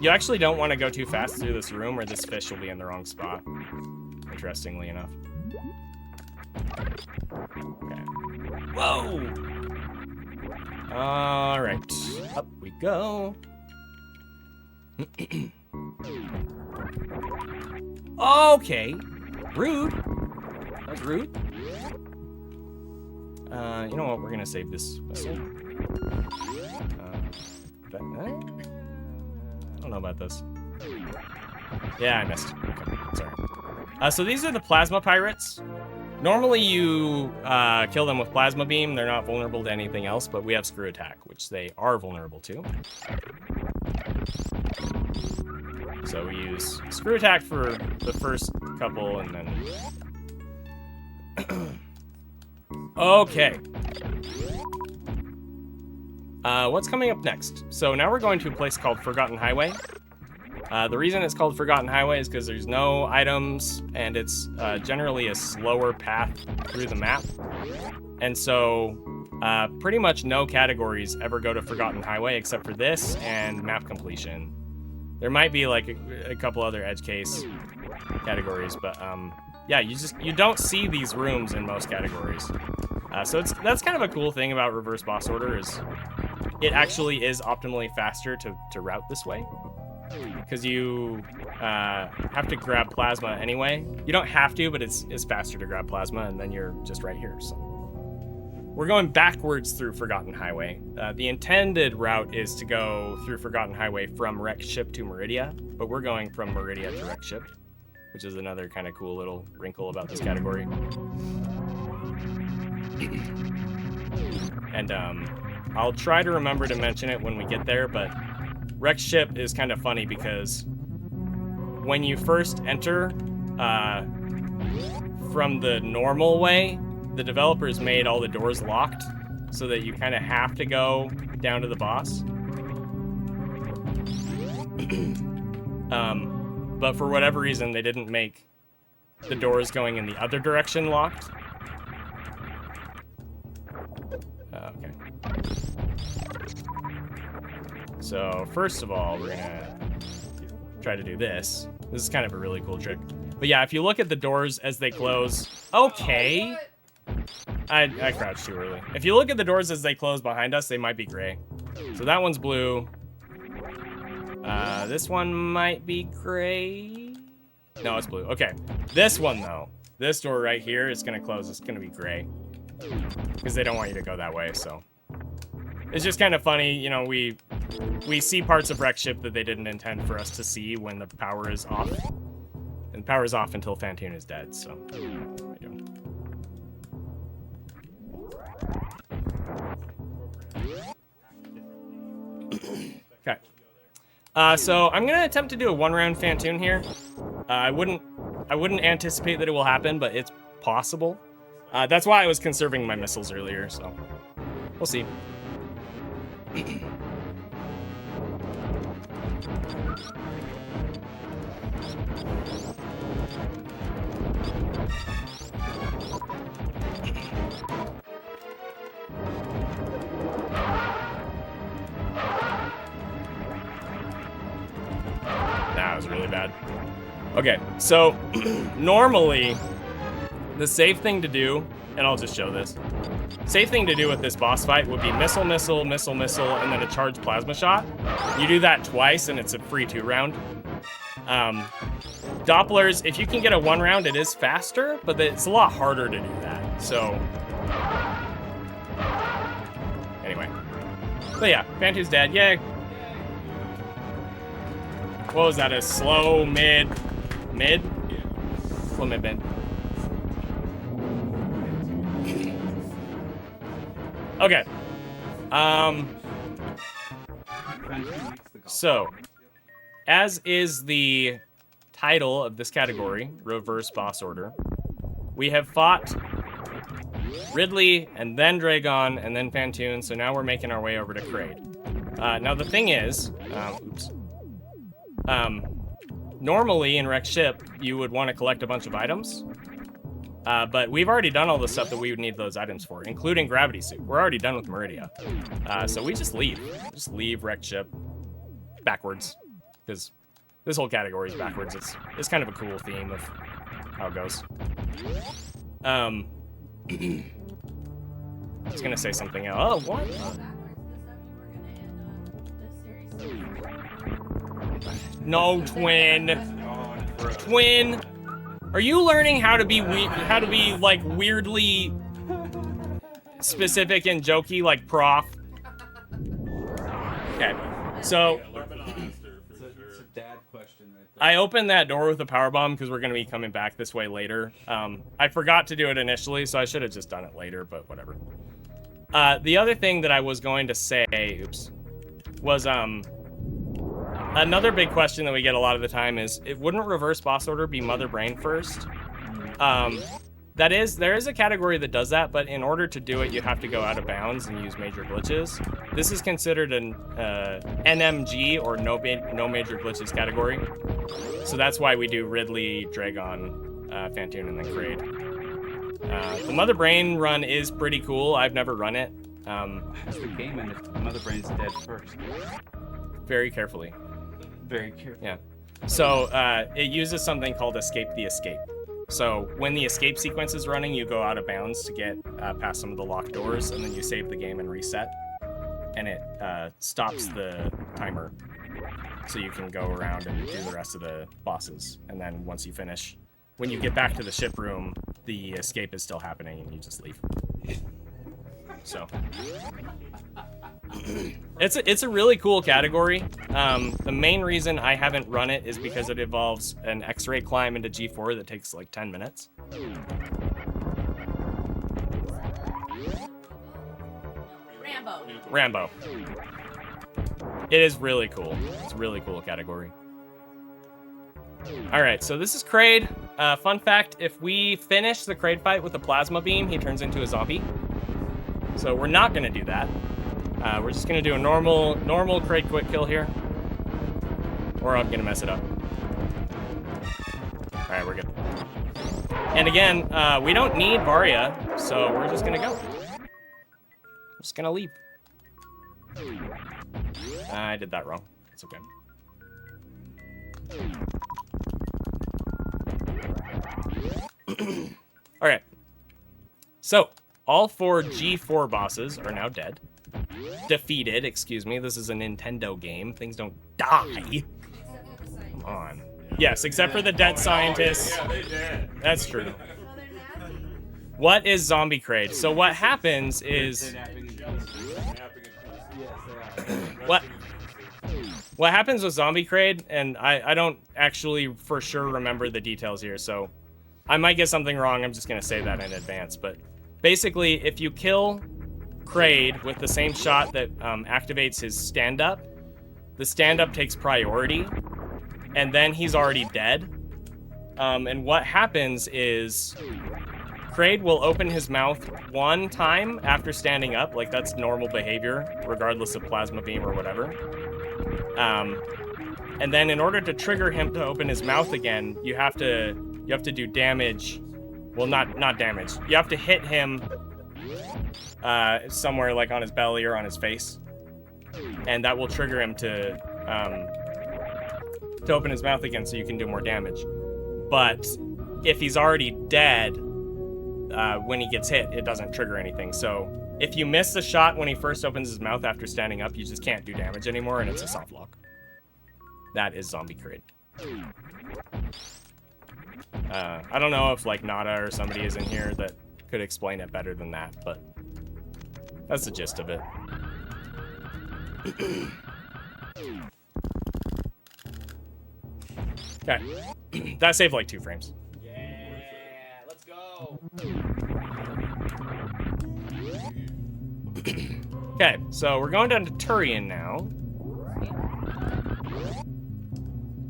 You actually don't want to go too fast through this room or this fish will be in the wrong spot, interestingly enough. Okay. Whoa! Alright, up we go. Okay, rude. That's rude. You know what, we're gonna save this whistle. I don't know about this. Yeah, I missed. Okay, sorry. So these are the plasma pirates. Normally you kill them with plasma beam. They're not vulnerable to anything else, but we have screw attack, which they are vulnerable to. So we use screw attack for the first couple, and then... Okay. What's coming up next? So now we're going to a place called Forgotten Highway. The reason it's called Forgotten Highway is because there's no items, and it's generally a slower path through the map. And so pretty much no categories ever go to Forgotten Highway except for this and map completion. There might be like a couple other edge case categories, but yeah, you don't see these rooms in most categories. So that's kind of a cool thing about reverse boss order, is it actually is optimally faster to route this way, because you have to grab plasma anyway. You don't have to, but it's faster to grab plasma, and then you're just right here. So we're going backwards through Forgotten Highway. The intended route is to go through Forgotten Highway from Wrecked Ship to Meridia, but we're going from Meridia to Wrecked Ship, which is another kind of cool little wrinkle about this category. And I'll try to remember to mention it when we get there, but Wrecked Ship is kind of funny because when you first enter from the normal way, the developers made all the doors locked so that you kind of have to go down to the boss. But for whatever reason, they didn't make the doors going in the other direction locked. Okay. So first of all, we're gonna try to do this. This is kind of a really cool trick. But yeah, if you look at the doors as they close, okay. I crouched too early. If you look at the doors as they close behind us, they might be gray. So that one's blue. This one might be gray. No, it's blue. Okay. This one, though. This door right here is going to close. It's going to be gray. Because they don't want you to go that way, so. It's just kind of funny. You know, we see parts of Wrecked Ship that they didn't intend for us to see when the power is off. And the power is off until Fantoon is dead, so. Okay. So I'm gonna attempt to do a one-round Fantoon here. I wouldn't anticipate that it will happen, but it's possible. That's why I was conserving my missiles earlier, so we'll see. That was really bad. Okay, so normally the safe thing to do, and I'll just show this. Safe thing to do with this boss fight would be missile, missile, missile, missile, and then a charged plasma shot. You do that twice and it's a free 2-round. Dopplers, if you can get a 1-round, it is faster, but it's a lot harder to do that. So anyway. But yeah, Fantoon's dead. Yay. What was that? A slow mid? Mid? Yeah. Slow mid. Okay. So, as is the title of this category, Reverse Boss Order, we have fought Ridley, and then Dragon, and then Phantoon, so now we're making our way over to Kraid. Now the thing is, normally in Wreck Ship, you would want to collect a bunch of items, but we've already done all the stuff that we would need those items for, including Gravity Suit. We're already done with Meridia. So we just leave. Just leave Wreck Ship backwards, because this whole category is backwards. It's kind of a cool theme of how it goes. I was gonna say something else. Oh, what? No, Twin. Twin, are you learning how to be like weirdly specific and jokey like Prof? Okay, so It's a dad question right there. I opened that door with a power bomb because we're gonna be coming back this way later. I forgot to do it initially, so I should have just done it later, but whatever. The other thing that I was going to say, was another big question that we get a lot of the time is, wouldn't reverse boss order be Mother Brain first? There is a category that does that, but in order to do it, you have to go out of bounds and use major glitches. This is considered an NMG, or no major glitches category. So that's why we do Ridley, Dragon, Phantoon, and then Kraid. The Mother Brain run is pretty cool. I've never run it. It's the game, and if Mother Brain's dead first. Very carefully. Very careful. Yeah. So it uses something called Escape the Escape. So when the escape sequence is running, you go out of bounds to get past some of the locked doors, and then you save the game and reset. And it stops the timer. So you can go around and do the rest of the bosses. And then once you finish, when you get back to the ship room, the escape is still happening and you just leave. So it's a really cool category. The main reason I haven't run it is because it involves an X-ray climb into G4 that takes like 10 minutes. Rambo. It is really cool. It's a really cool category. Alright, so this is Kraid. Fun fact, if we finish the Kraid fight with a plasma beam, he turns into a zombie. So we're not gonna do that. We're just gonna do a normal Kraid quick kill here. Or I'm gonna mess it up. Alright, we're good. And again, we don't need Varia, so we're just gonna go. We're just gonna leave. I did that wrong. It's okay. Alright. So, all 4 G4 bosses are now dead. Defeated, excuse me. This is a Nintendo game. Things don't die. Come on. Yes, except for the dead scientists. Yeah, they did. That's true. What is Zombie Kraid? So what happens is... What happens with Zombie Kraid, and I don't actually for sure remember the details here, so I might get something wrong. I'm just going to say that in advance. But basically, if you kill Kraid with the same shot that activates his stand-up, the stand-up takes priority, and then he's already dead. And what happens is Kraid will open his mouth one time after standing up, like that's normal behavior, regardless of plasma beam or whatever. And then in order to trigger him to open his mouth again, you have to do damage. Well, not damage. You have to hit him somewhere like on his belly or on his face, and that will trigger him to open his mouth again, so you can do more damage. But if he's already dead, when he gets hit, it doesn't trigger anything. So if you miss the shot when he first opens his mouth after standing up, you just can't do damage anymore, and it's a soft lock. That is Zombie Kraid. I don't know if like Nada or somebody is in here that could explain it better than that, but that's the gist of it. Okay. That saved like 2 frames. Yeah, let's go. Okay, so we're going down to Turian now.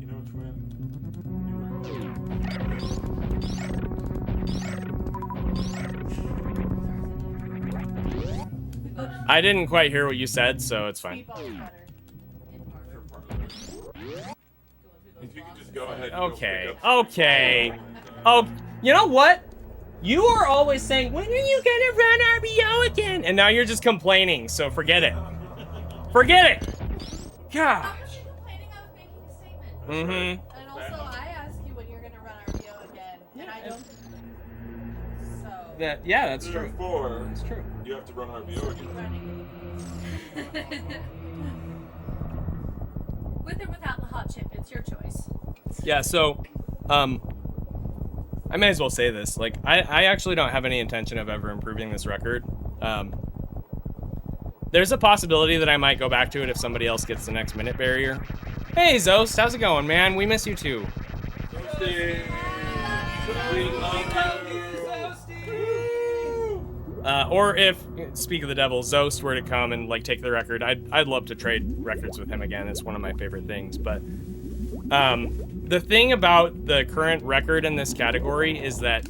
You know, Twin, I didn't quite hear what you said, so it's fine. Speedball's better. In parlor. If you could just go ahead and Okay, go pick up okay. Oh, you know what? You are always saying, when are you gonna run RBO again? And now you're just complaining, so forget it. Forget it! God. I wasn't complaining, I was making a statement. Mm-hmm. And also, I asked you when you're gonna run RBO again, and I don't. So. Yeah, that's true. Therefore, That's true. you have to run RBO again. With or without the hot chip, it's your choice. Yeah, so, I may as well say this. Like, I actually don't have any intention of ever improving this record. There's a possibility that I might go back to it if somebody else gets the next minute barrier. Hey, Zost, how's it going, man? We miss you too. Or if, speak of the devil, Zost were to come and like take the record, I'd love to trade records with him again. It's one of my favorite things. But the thing about the current record in this category is that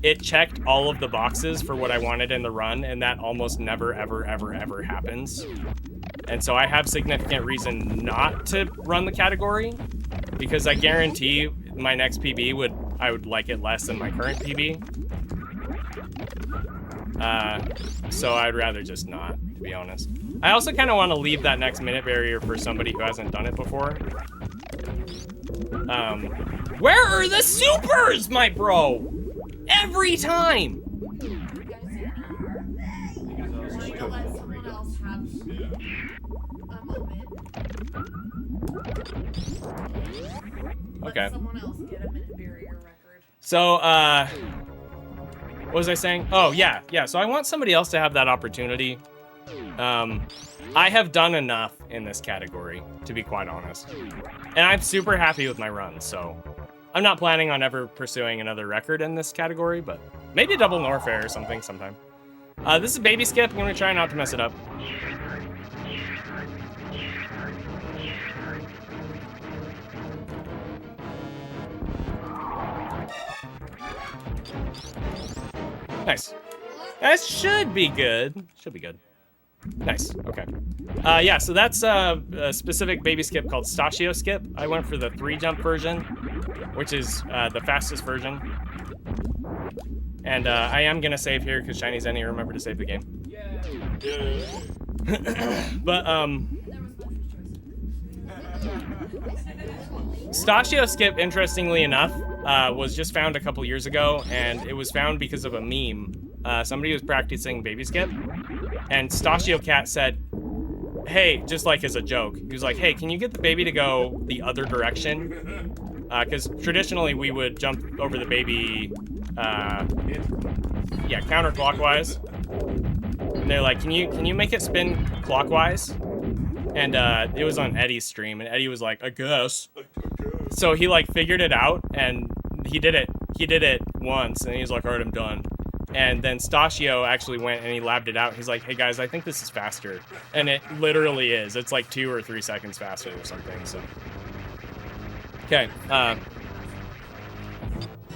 it checked all of the boxes for what I wanted in the run, and that almost never, ever, ever, ever happens. And so I have significant reason not to run the category, because I guarantee my next PB I would like it less than my current PB. So I'd rather just not, to be honest. I also kind of want to leave that next minute barrier for somebody who hasn't done it before. Where are the supers, my bro? Every time! Let someone else have a moment. Okay. Let someone else get a minute barrier record. So, what was I saying? Oh, yeah. So I want somebody else to have that opportunity. I have done enough in this category, to be quite honest. And I'm super happy with my run, so I'm not planning on ever pursuing another record in this category, but maybe a double Norfair or something sometime. This is Baby Skip. I'm going to try not to mess it up. Nice. That should be good. Should be good. Nice. Okay. Yeah, so that's a specific Baby Skip called Stachio Skip. I went for the 3-jump version, which is the fastest version. And I am going to save here because ShinyZeni remembered to save the game. But, Stachio Skip, interestingly enough, was just found a couple years ago, and it was found because of a meme. Somebody was practicing Baby Skip, and Stachio Cat said, hey, just like as a joke, he was like, hey, can you get the baby to go the other direction? Because traditionally we would jump over the baby, yeah, counterclockwise. And they're like, can you make it spin clockwise? And it was on Eddie's stream, and Eddie was like, I guess. So he like figured it out, and he did it once, and he was like, all right, I'm done. And then Stachio actually went and he labbed it out. He's like, hey guys, I think this is faster. And it literally is. It's like 2 or 3 seconds faster or something, so. Okay,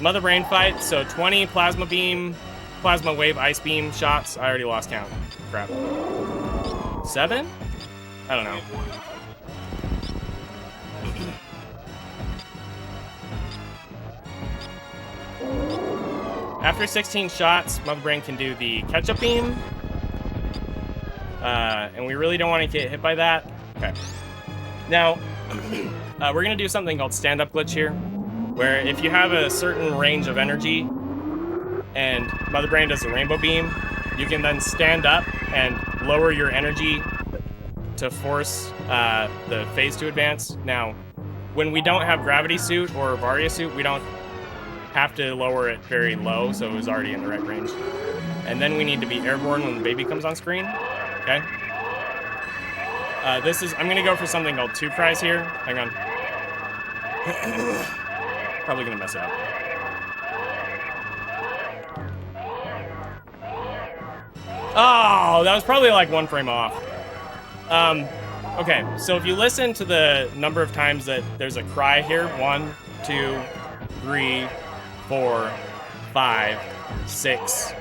Mother Brain fight, so 20 plasma beam, plasma wave, ice beam shots. I already lost count. Crap. 7? I don't know. After 16 shots, Mother Brain can do the catch-up beam. And we really don't want to get hit by that. Okay. Now, we're going to do something called stand-up glitch here, where if you have a certain range of energy and Mother Brain does a rainbow beam, you can then stand up and lower your energy to force the phase to advance. Now, when we don't have Gravity Suit or Varia Suit, we don't have to lower it very low, so it was already in the right range. And then we need to be airborne when the baby comes on screen. Okay. I'm gonna go for something called 2 cries here. Hang on. Probably gonna mess it up. Oh, that was probably like 1 frame off. Okay, so if you listen to the number of times that there's a cry here, 1, 2, 3, 4, 5, 6,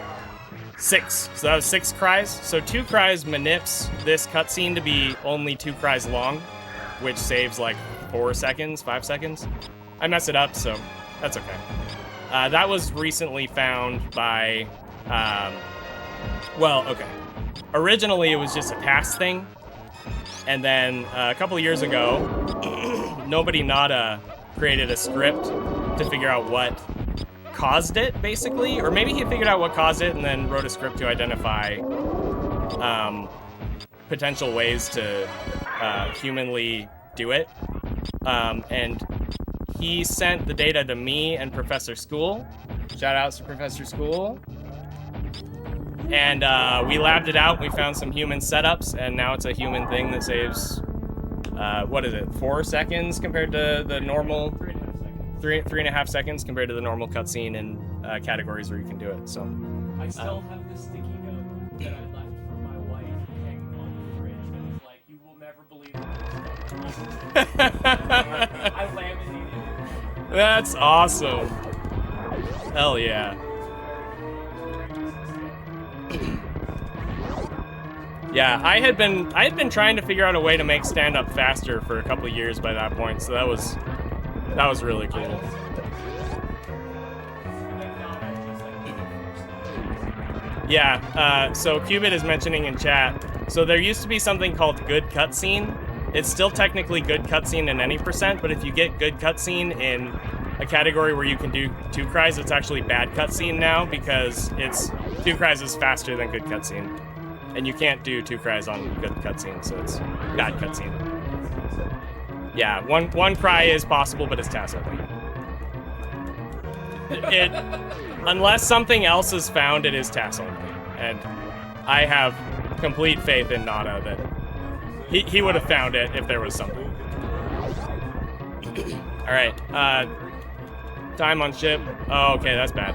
6. So that was 6 cries. So 2 cries manips this cutscene to be only 2 cries long, which saves like 4 seconds, 5 seconds. I mess it up, so that's okay. That was recently found by, well, okay. Originally, it was just a task thing. And then a couple of years ago, Nobody Nada created a script to figure out what caused it, basically. Or maybe he figured out what caused it and then wrote a script to identify potential ways to humanly do it. And he sent the data to me and Professor School. Shout outs to Professor School. And we labbed it out. We found some human setups, and now it's a human thing that saves, what is it, 4 seconds compared to the normal? 3.5 seconds compared to the normal cutscene in categories where you can do it. So I still have the sticky note that I left for my wife hanging on the fridge that was like, "You will never believe this." I laminated it. that's awesome. Hell yeah. Yeah, I had been trying to figure out a way to make stand-up faster for a couple of years by that point, so that was really cool. Yeah, so Cubit is mentioning in chat, so there used to be something called good cutscene. It's still technically good cutscene in any percent, but if you get good cutscene in a category where you can do 2 cries, it's actually bad cutscene now because 2 cries is faster than good cutscene. And you can't do 2 cries on good cutscene, so it's bad cutscene. Yeah, one cry is possible, but it's task only. Unless something else is found, it is task only. And I have complete faith in Nada that he would have found it if there was something. All right, time on ship. Oh, okay, that's bad.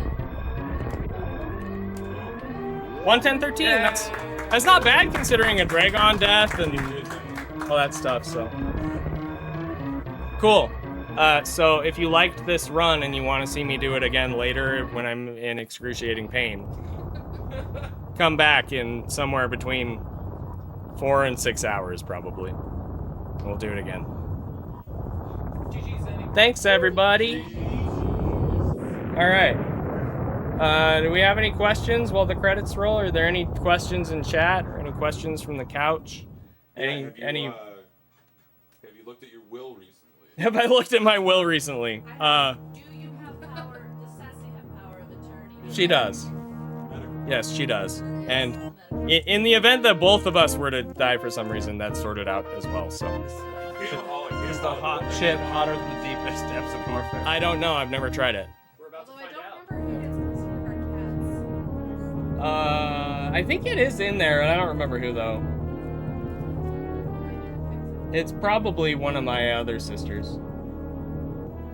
1:10:13. That's not bad considering a Dragon death and all that stuff. So cool. So if you liked this run and you want to see me do it again later when I'm in excruciating pain, come back in somewhere between 4 and 6 hours probably. We'll do it again. Thanks everybody. All right. Do we have any questions while the credits roll? Are there any questions in chat or any questions from the couch? Have you looked at your will recently? Have I looked at my will recently? Do you have power? Does Sassy have power of attorney? She does. Yes, she does. And in the event that both of us were to die for some reason, that's sorted out as well. So Is the hot ship hotter than the deepest depths of Norfolk? I don't know. I've never tried it. We're about to Although I find don't out. remember who gets to see our cats. I think it is in there. I don't remember who though. It's probably one of my other sisters.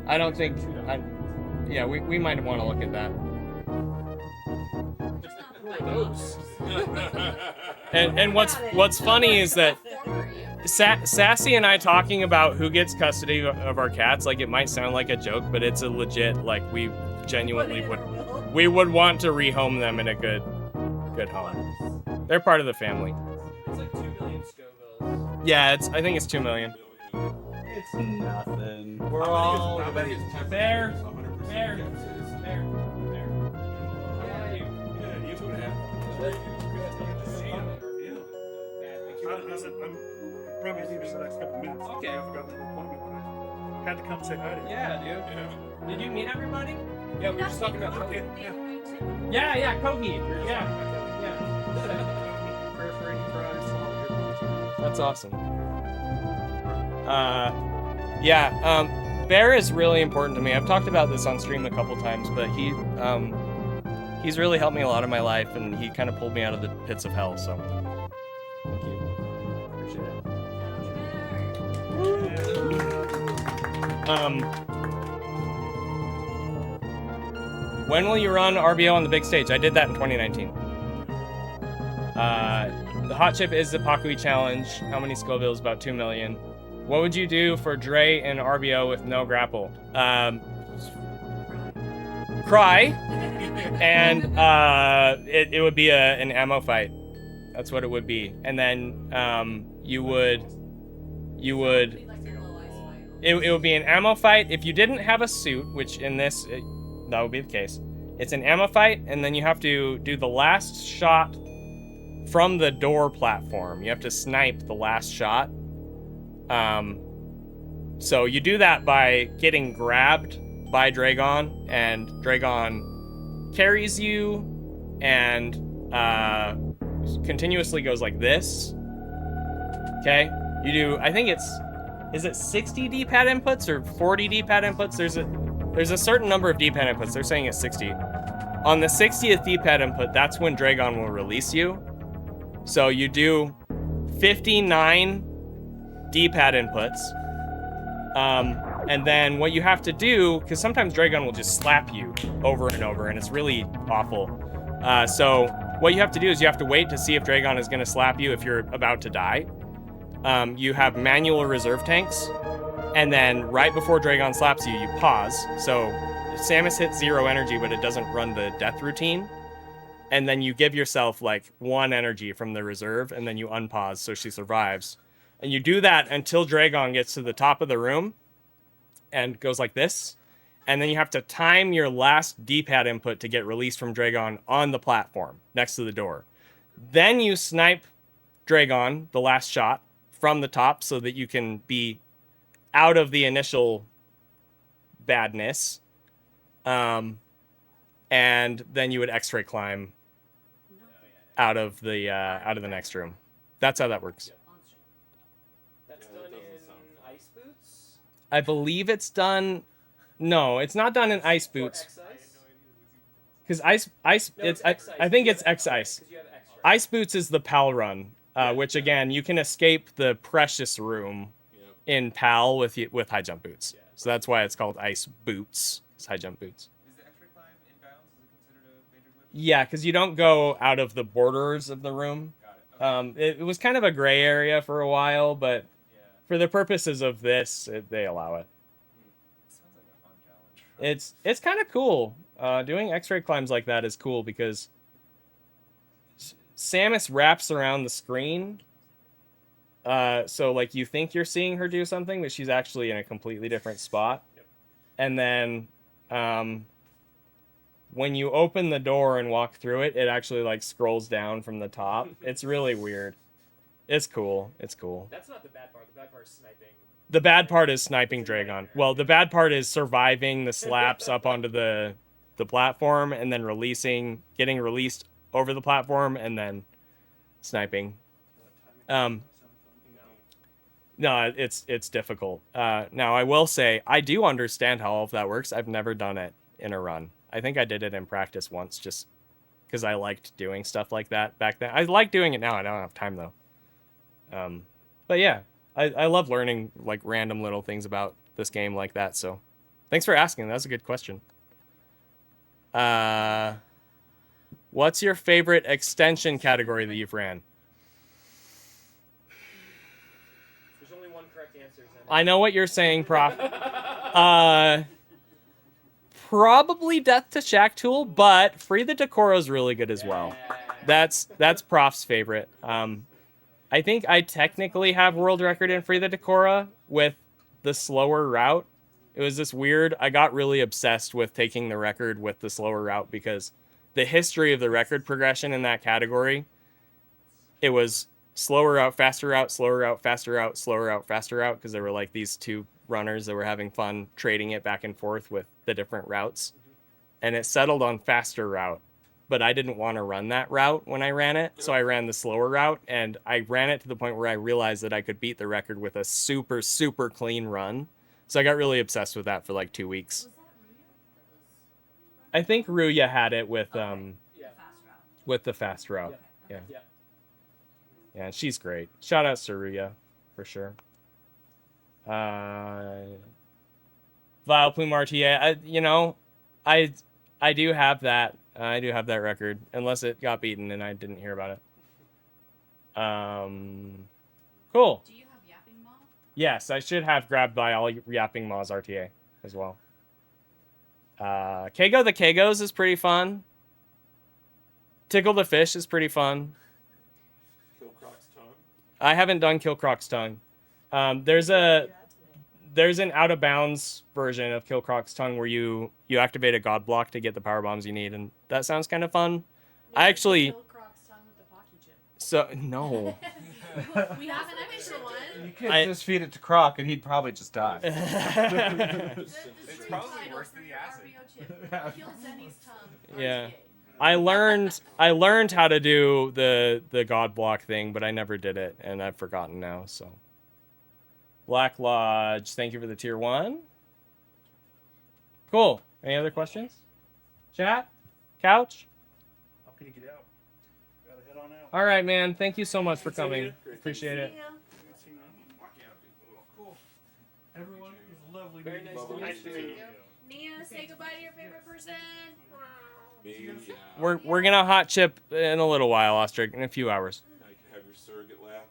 I don't think. Yeah, we might want to look at that. And what's funny is that Sassy and I talking about who gets custody of our cats, like it might sound like a joke, but it's a legit, like we genuinely would want to rehome them in a good home. They're part of the family. It's like 2 million Scovilles. Yeah, I think it's 2 million. It's nothing. We're How all many is 10%? Bear. 100% Bear. Jeff says. There. How are you? Yeah, you 2.5. I'm probably leaving in the next couple minutes. Okay. I forgot my appointment, but I had to come say hi to you. Yeah, dude. Yeah. Did you meet everybody? Yeah, we were just talking about Okay, yeah. yeah. Yeah, Kogi. Yeah. prayer for any fries. That's awesome. Bear is really important to me. I've talked about this on stream a couple times, but he's really helped me a lot in my life, and he kind of pulled me out of the pits of hell. So, thank you. Appreciate it. When will you run RBO on the big stage? I did that in 2019. The hot chip is the Pakui challenge. How many Scovilles? About 2 million. What would you do for Dre and RBO with no grapple? cry, and it would be an ammo fight. That's what it would be. And then you would it would be an ammo fight if you didn't have a suit, which in this that would be the case. It's an ammo fight, and then you have to do the last shot from the door platform. You have to snipe the last shot. So you do that by getting grabbed by Dragon, and Dragon carries you and continuously goes like this. Okay? You do, I think is it 60 D-pad inputs or 40 D-pad inputs? There's a certain number of D-pad inputs. They're saying it's 60. On the 60th D-pad input, that's when Dragon will release you. So you do 59 D-pad inputs. And then what you have to do, because sometimes Dragon will just slap you over and over, and it's really awful. So what you have to do is you have to wait to see if Dragon is going to slap you if you're about to die. You have manual reserve tanks, and then right before Dragon slaps you, you pause. So Samus hits 0 energy, but it doesn't run the death routine. And then you give yourself like 1 energy from the reserve, and then you unpause so she survives. And you do that until Dragon gets to the top of the room and goes like this. And then you have to time your last D-pad input to get released from Dragon on the platform next to the door. Then you snipe Dragon, the last shot, from the top so that you can be out of the initial badness. And then you would X-ray climb out of the next room. That's how that works. That's done in ice boots? I believe it's done. No, it's not done in ice boots. Because ice, No, it's X-Ice. I think it's X-Ice. 'Cause you have X-ray. Ice boots is the PAL run, which again you can escape the precious room in PAL with high jump boots. So that's why it's called ice boots. It's high jump boots. Is the X-ray climb inbounds? Is it considered a major glitch? Yeah, because you don't go out of the borders of the room. Got it. Okay. It was kind of a gray area for a while, but Yeah. for the purposes of this, they allow it. Sounds like a fun challenge. It's kind of cool. Doing X-ray climbs like that is cool because Samus wraps around the screen. So like you think you're seeing her do something, but she's actually in a completely different spot. Yep. And then when you open the door and walk through it, it actually like scrolls down from the top. It's really weird. It's cool. It's cool. That's not the bad part. The bad part is sniping. The bad part is sniping Dragon. Well, the bad part is surviving the slaps up onto the platform and then getting released over the platform and then sniping. No, it's difficult. Now I will say I do understand how all of that works. I've never done it in a run. I think I did it in practice once just because I liked doing stuff like that back then. I like doing it now. I don't have time though. But yeah, I love learning like random little things about this game like that. So thanks for asking. That was a good question. What's your favorite extension category that you've ran? There's only one correct answer. I know what you're saying, Prof. Probably Death to Shack Tool, but Free the Decoro is really good as well. That's Prof's favorite. I think I technically have world record in Free the Decora with the slower route. It was this weird. I got really obsessed with taking the record with the slower route because the history of the record progression in that category, it was slower route, faster route, slower route, faster route, slower route, faster route, because there were like these two runners that were having fun trading it back and forth with the different routes. And it settled on faster route, but I didn't want to run that route when I ran it, so I ran the slower route, and I ran it to the point where I realized that I could beat the record with a super, super clean run. So I got really obsessed with that for like 2 weeks. I think Ruya had it with Yeah. with the fast route. Yeah. Yeah. Yeah, she's great. Shout out to Ruya, for sure. Vile Plume RTA. I do have that. I do have that record, unless it got beaten and I didn't hear about it. Cool. Do you have Yapping Maw? Yes, I should have grabbed by all Yapping Maws RTA as well. Kago the Kagos is pretty fun. Tickle the Fish is pretty fun. Kill Croc's tongue. I haven't done Kill Croc's tongue. There's an out of bounds version of Kill Croc's tongue where you activate a god block to get the power bombs you need, and that sounds kind of fun. I actually Kill Croc's tongue with the Pocky chip. so no. We have an extra one. You could I- just feed it to Croc and he'd probably just die. The It's screen probably title worse for than the your acid. RBO chip. Kill Zeni's tongue. Yeah. RTA. I learned how to do the god block thing, but I never did it, and I've forgotten now. So, Black Lodge, thank you for the tier 1. Cool. Any other questions? Chat? Couch? How can you get out? Gotta head on out. All right, man. Thank you so much for Good seeing coming. you. Appreciate it. Good seeing you. Cool. Everyone, it was lovely Very meeting nice you. to Nice to meet you. Nia, say goodbye to your favorite person. Me, yeah. We're gonna hot chip in a little while, Ostrich, in a few hours. I can have your surrogate lap.